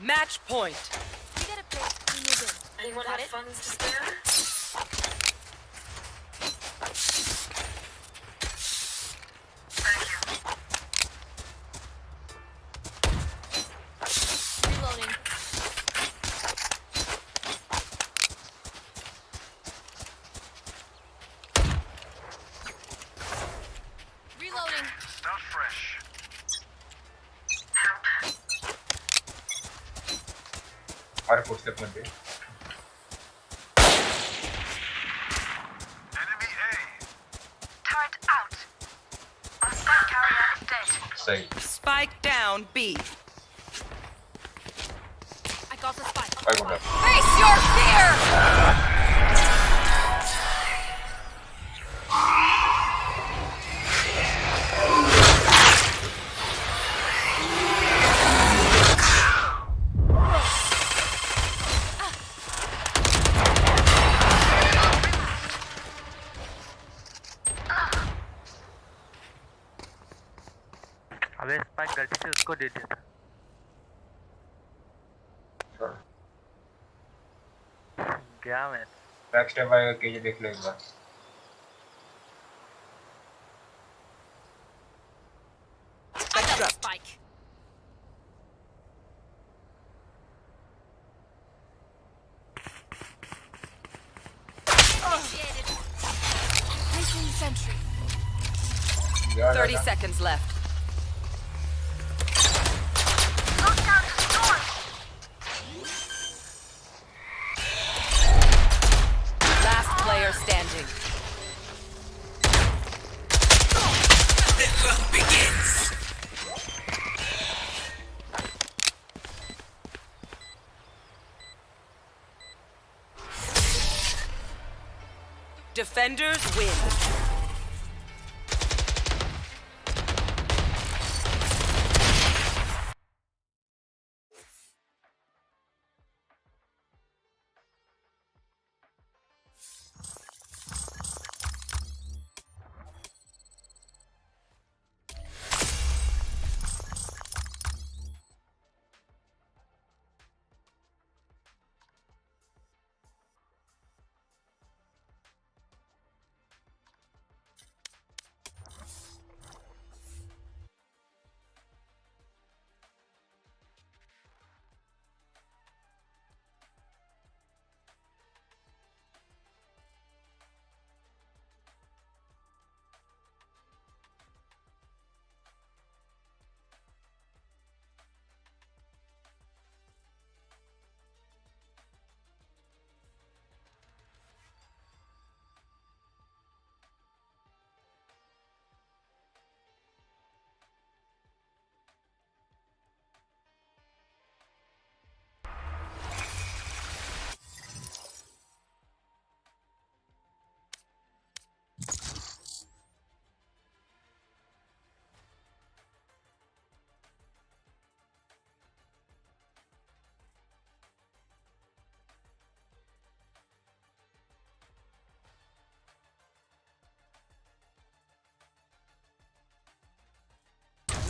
Match point. We get a plate. We move in. Anyone have funds to spare? Reloading. Reloading. Start fresh. हमारे footstep में भी Enemy A. Turret out. Our spike carrier is dead. सही Spike down B. I got the spike. भाई बोल रहा Face your fear. अबे spike गलती से उसको दे दिया था क्या मैं बैक स्टेप आएगा केजे देख लो एक बार I got the spike. Initiated. Placing sentry. 30 seconds left. Last player standing. The hunt begins. Defenders win.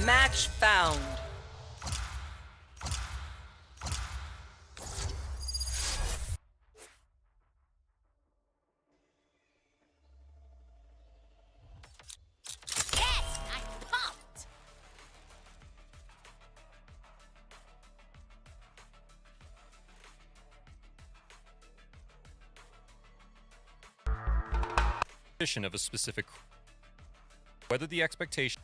Match found. Yes, I'm pumped. Of a specific, whether the expectation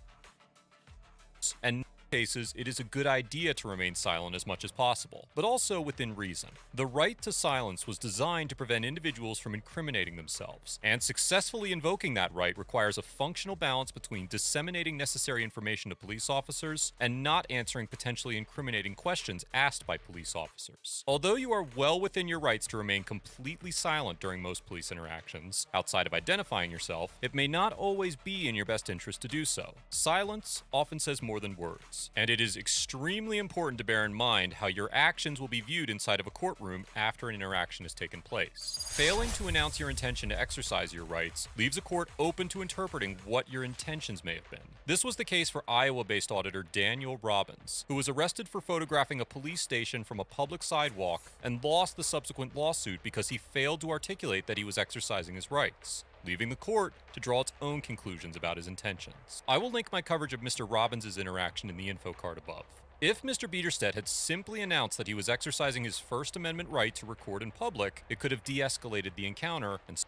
and cases, it is a good idea to remain silent as much as possible, but also within reason. The right to silence was designed to prevent individuals from incriminating themselves, and successfully invoking that right requires a functional balance between disseminating necessary information to police officers and not answering potentially incriminating questions asked by police officers. Although you are well within your rights to remain completely silent during most police interactions, outside of identifying yourself, it may not always be in your best interest to do so. Silence often says more than words. And it is extremely important to bear in mind how your actions will be viewed inside of a courtroom after an interaction has taken place. Failing to announce your intention to exercise your rights leaves a court open to interpreting what your intentions may have been. This was the case for Iowa-based auditor Daniel Robbins, who was arrested for photographing a police station from a public sidewalk and lost the subsequent lawsuit because he failed to articulate that he was exercising his rights, leaving the court to draw its own conclusions about his intentions. I will link my coverage of Mr. Robbins' interaction in the info card above. If Mr. Biederstedt had simply announced that he was exercising his First Amendment right to record in public, it could have de-escalated the encounter and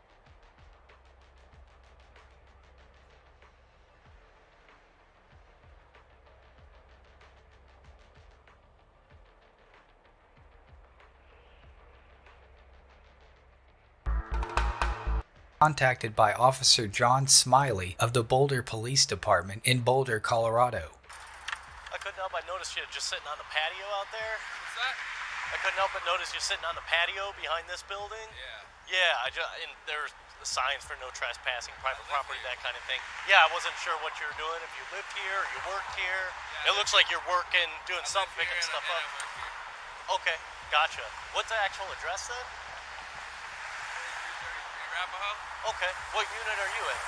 contacted by Officer John Smiley of the Boulder Police Department in Boulder, Colorado. I couldn't help but notice you just sitting on the patio out there. What's that? I couldn't help but notice you sitting on the patio behind this building. Yeah, and there's signs for no trespassing, private property, that kind of thing. Yeah, I wasn't sure what you were doing, if you lived here or you worked here. It looks like you're working, doing something, picking stuff up. Okay, gotcha. What's the actual address then? Arapahoe. Okay, what unit are you in?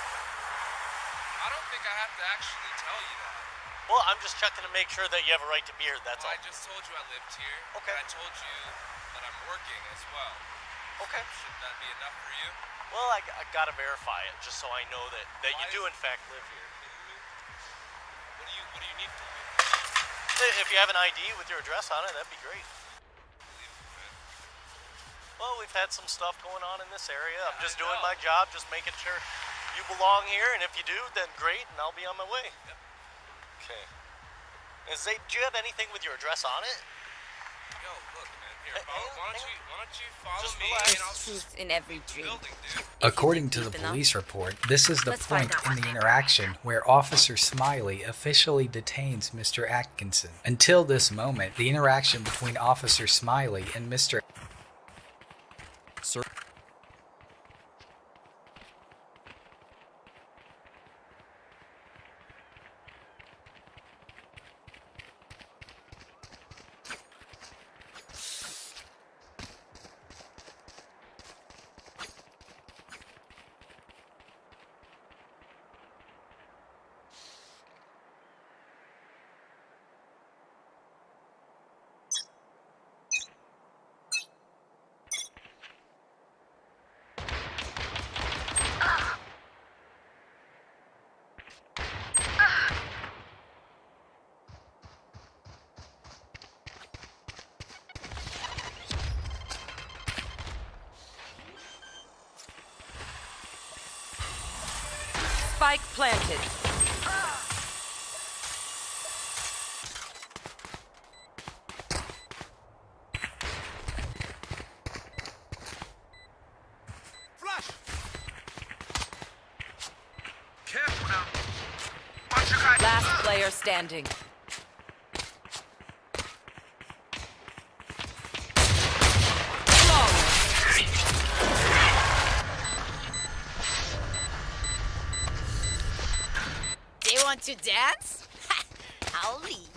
I don't think I have to actually tell you that. Well, I'm just checking to make sure that you have a right to be here, that's all. I just told you I lived here. Okay. And I told you that I'm working as well. Okay. Should that be enough for you? Well, I gotta verify it, just so I know that you do in fact live here. What do you need from me? If you have an ID with your address on it, that'd be great. Well, we've had some stuff going on in this area. I'm just doing my job, just making sure you belong here, and if you do, then great, and I'll be on my way. Yep. Okay. Do you have anything with your address on it? Yo, look, man. Here, why don't you follow just me? relax. And I'll Truth in every dream. According to the police report, this is the point in the interaction where Officer Smiley officially detains Mr. Atkinson. Until this moment, the interaction between Officer Smiley and Mr. Sir. Spike planted. Flash! Careful now. Bunch of guys. Last player standing. They want to dance? I'll leave.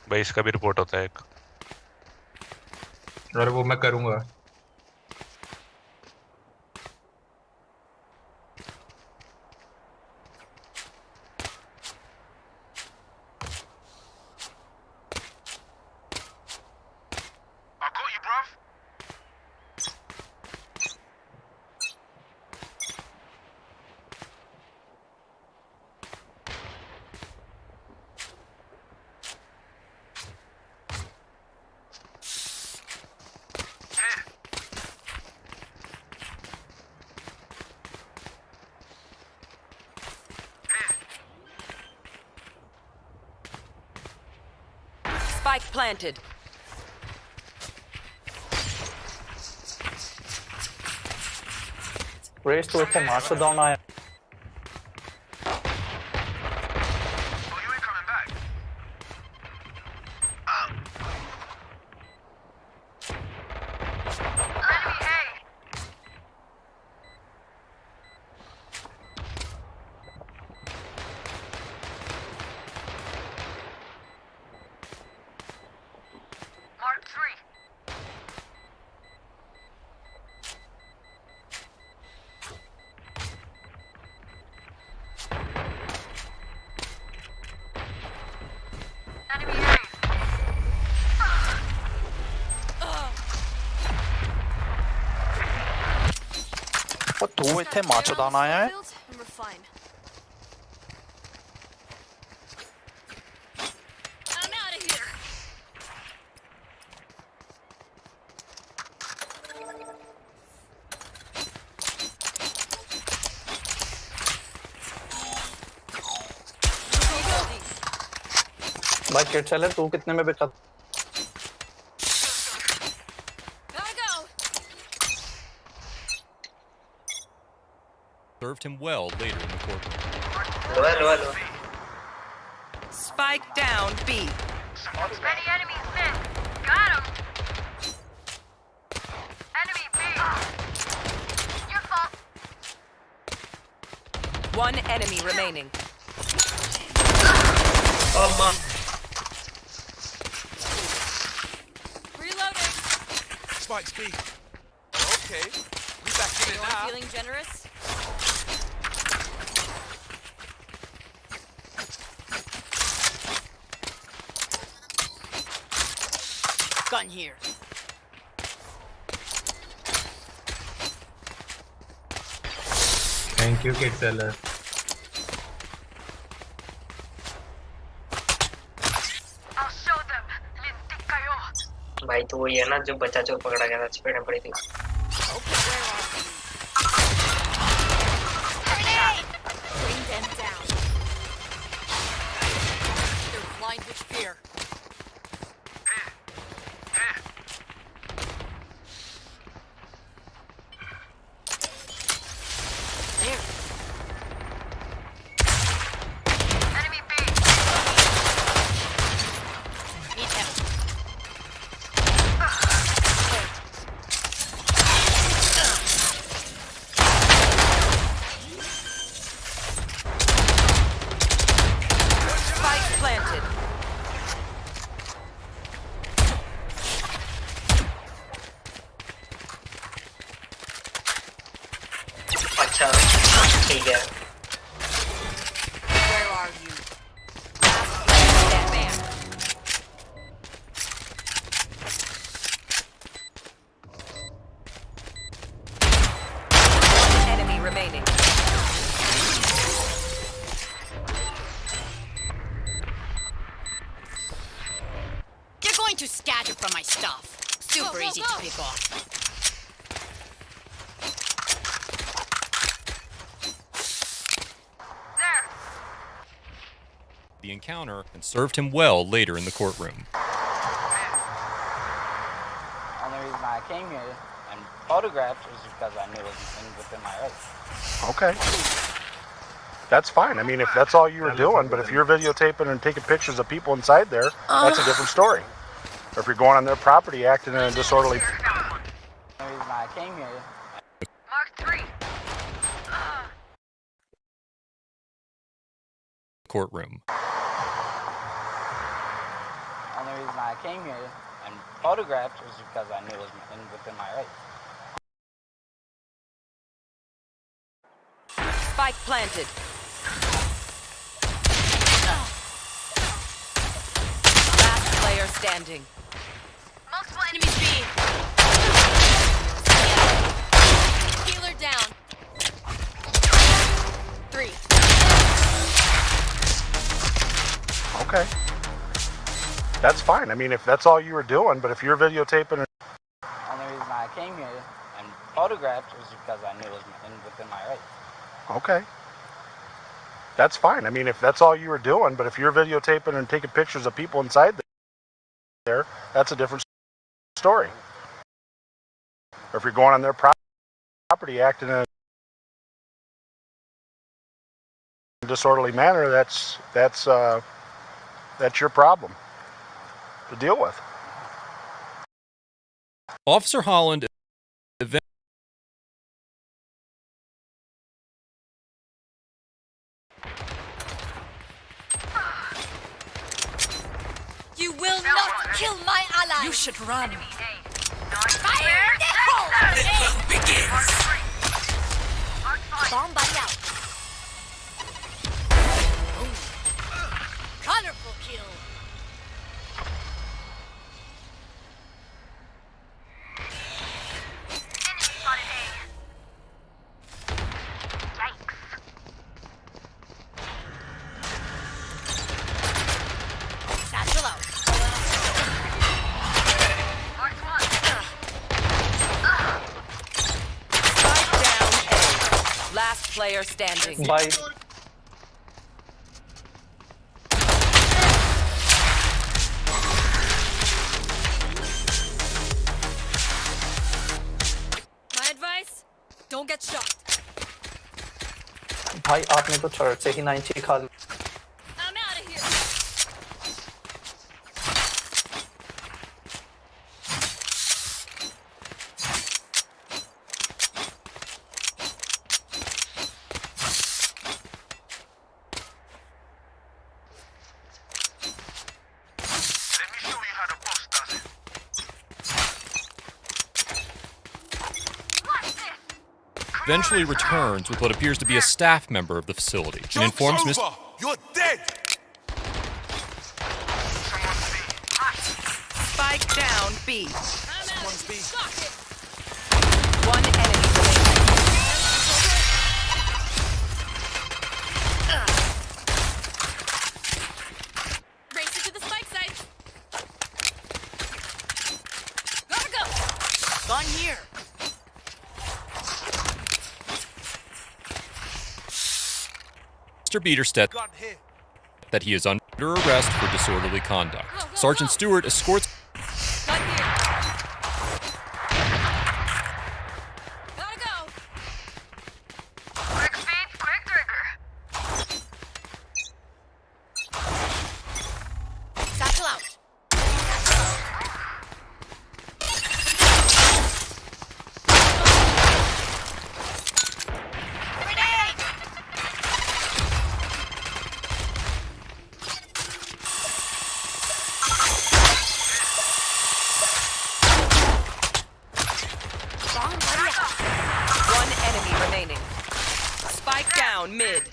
भाई इसका भी report होता है एक। और वो मैं करूँगा। Spike planted. Race to ਇੱਥੇ ਮਾਰਚ ਦਾਉਣ ਆਇਆ ਤੂੰ ਇੱਥੇ ਮਾਚਦਾਨ ਆਇਆ ਹੈ And we're fine. I'm out of here. भाई किट सेलर तू कितने में बिका Gotta go. Served him well later in the courtroom. Hello. Spike down B. Many enemies mid. Got him. Enemy B. Your fault. One enemy remaining. Oh man. Reloading. Spike's B. Okay. We back in it now. Feeling generous? Gun here. Thank you, kid seller. I'll show them. Lintik kayo. भाई तो वही है ना जो बच्चा चोर पकड़ा गया था चपेट में पड़ी थी Bring them down. They're blind with fear. Enemy B. Need help. Spike planted. अच्छा ठीक है Where are you? Last player man. One enemy remaining. You're going to scatter from my stuff. Super easy to pick off. The encounter and served him well later in the courtroom. only reason I came here and photographed was because I knew it was within my rights. Okay. That's fine. I mean, if that's all you were doing, but if you're videotaping and taking pictures of people inside there, that's a different story. Or if you're going on their property acting in a disorderly... The only reason I came here Mark 3. Courtroom. only reason I came here and photographed was because I knew it was within my rights. Spike planted. Last player standing. Multiple enemies B. Healer down. 3. Okay. That's fine. I mean, if that's all you were doing, but if you're videotaping and... only reason I came here and photographed was because I knew it was within my rights. Okay. That's fine. I mean, if that's all you were doing, but if you're videotaping and taking pictures of people inside there, there, that's a different story. Or if you're going on their property acting in a disorderly manner, that's your problem to deal with. Officer Holland You will not kill my ally! You should run. Fire in the hole! The fun begins. Bomb buddy out. Colorful kill. Satchel out. Strike down A. Last player standing. Bye. My advice? Don't get shot. भाई आपने तो church से ही 90 खा ली. I'm out of here. Let me show you how the boss does it. eventually returns with what appears to be a staff member of the facility and informs Mr. You're dead! Spike down B. Someone's B. One enemy remaining. Race it to the spike site. Gotta go. Gun here. Mr. Bieterstedt that he is under arrest for disorderly conduct. Sergeant Stewart escorts Gotta go. Quick speed, quick trigger. Satchel out. one enemy remaining. Spike down mid.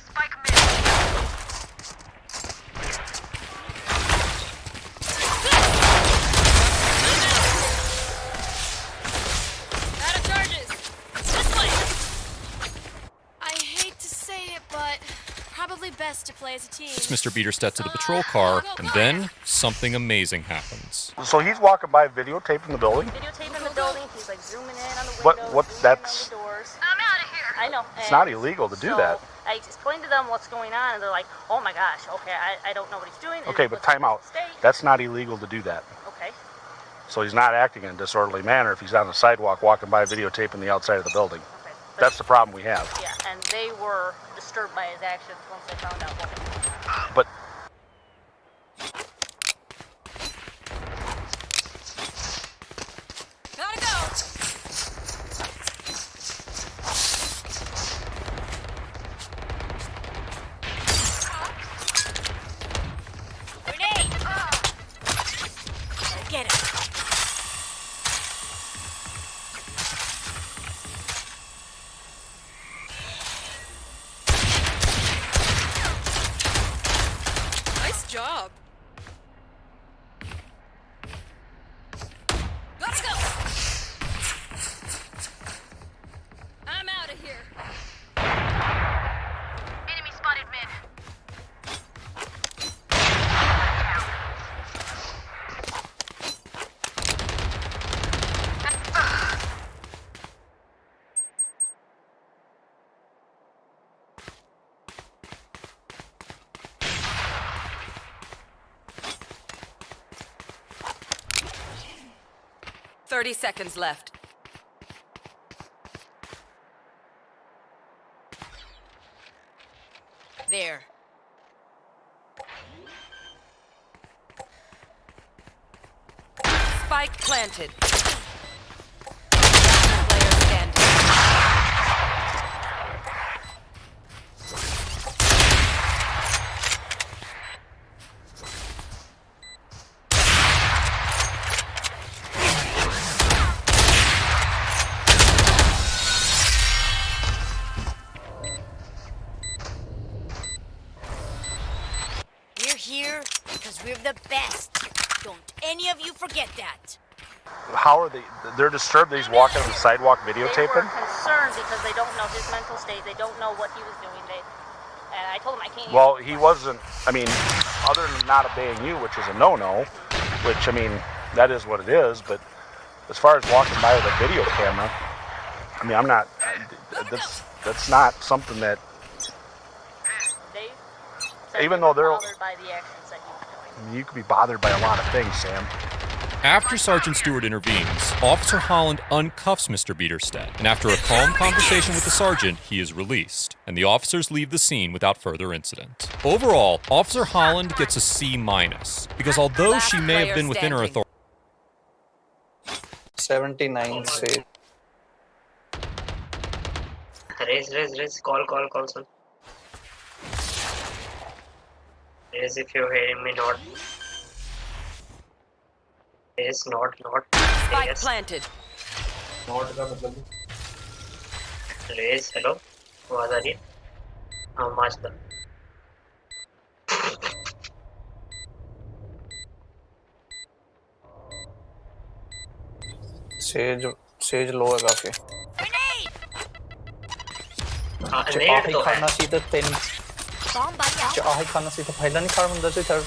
Out of charges. This way. I hate to say it, but probably best to play as a team. Mr. Bieterstedt to the patrol car, and then something amazing happens. So he's walking by videotaping the building? Videotaping the building, he's like zooming in on the windows, What, that's, the doors. I'm out of here. I know. it's not illegal to do that. I explained to them what's going on, and they're like, oh my gosh, okay, I don't know what he's doing. Okay, but time out. That's not illegal to do that. Okay. So he's not acting in a disorderly manner if he's on the sidewalk walking by videotaping the outside of the building. Okay. That's the problem we have. Yeah, and they were disturbed by his actions once they found out what was going on. But Gotta go. Grenade. Get it. Nice job. Let's go. I'm out of here. Enemy spotted mid. 30 seconds left. There. Spike planted. Last player standing. We're here because we're the best. Don't any of you forget that. How are they? They're disturbed that he's walking on the sidewalk videotaping? They were concerned because they don't know his mental state. They don't know what he was doing. And I told him I can't. Well, he wasn't, I mean, other than not obeying you, which is a no-no, which, I mean, that is what it is, but as far as walking by with a video camera, I mean, I'm not, that's not something that, even though they're, bothered by the actions that he was doing. you could be bothered by a lot of things, Sam. After Sergeant Stewart intervenes, Officer Holland uncuffs Mr. Bieterstedt, and after a calm conversation with the sergeant, he is released, and the officers leave the scene without further incident. Overall, Officer Holland gets a C-, because although she may have been within her authority... 79 say. Raise, call, sir. Raise if you're hearing me, not. Yes, not. Spike Yes. planted. Not का मतलब Raise, hello. आवाज आ रही है? हाँ, master. Says लो है काफी. आही खाना सीधा तीन. आही खाना सीधा पहिला नहीं खाना ਹੁੰਦਾ ਸੀ third.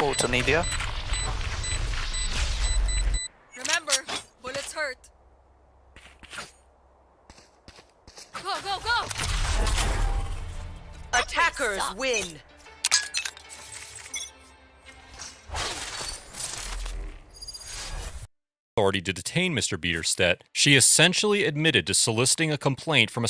Oh, it's an idea. Remember, bullets hurt. Go! Attackers win. ...authority to detain Mr. Bieterstedt, she essentially admitted to soliciting a complaint from a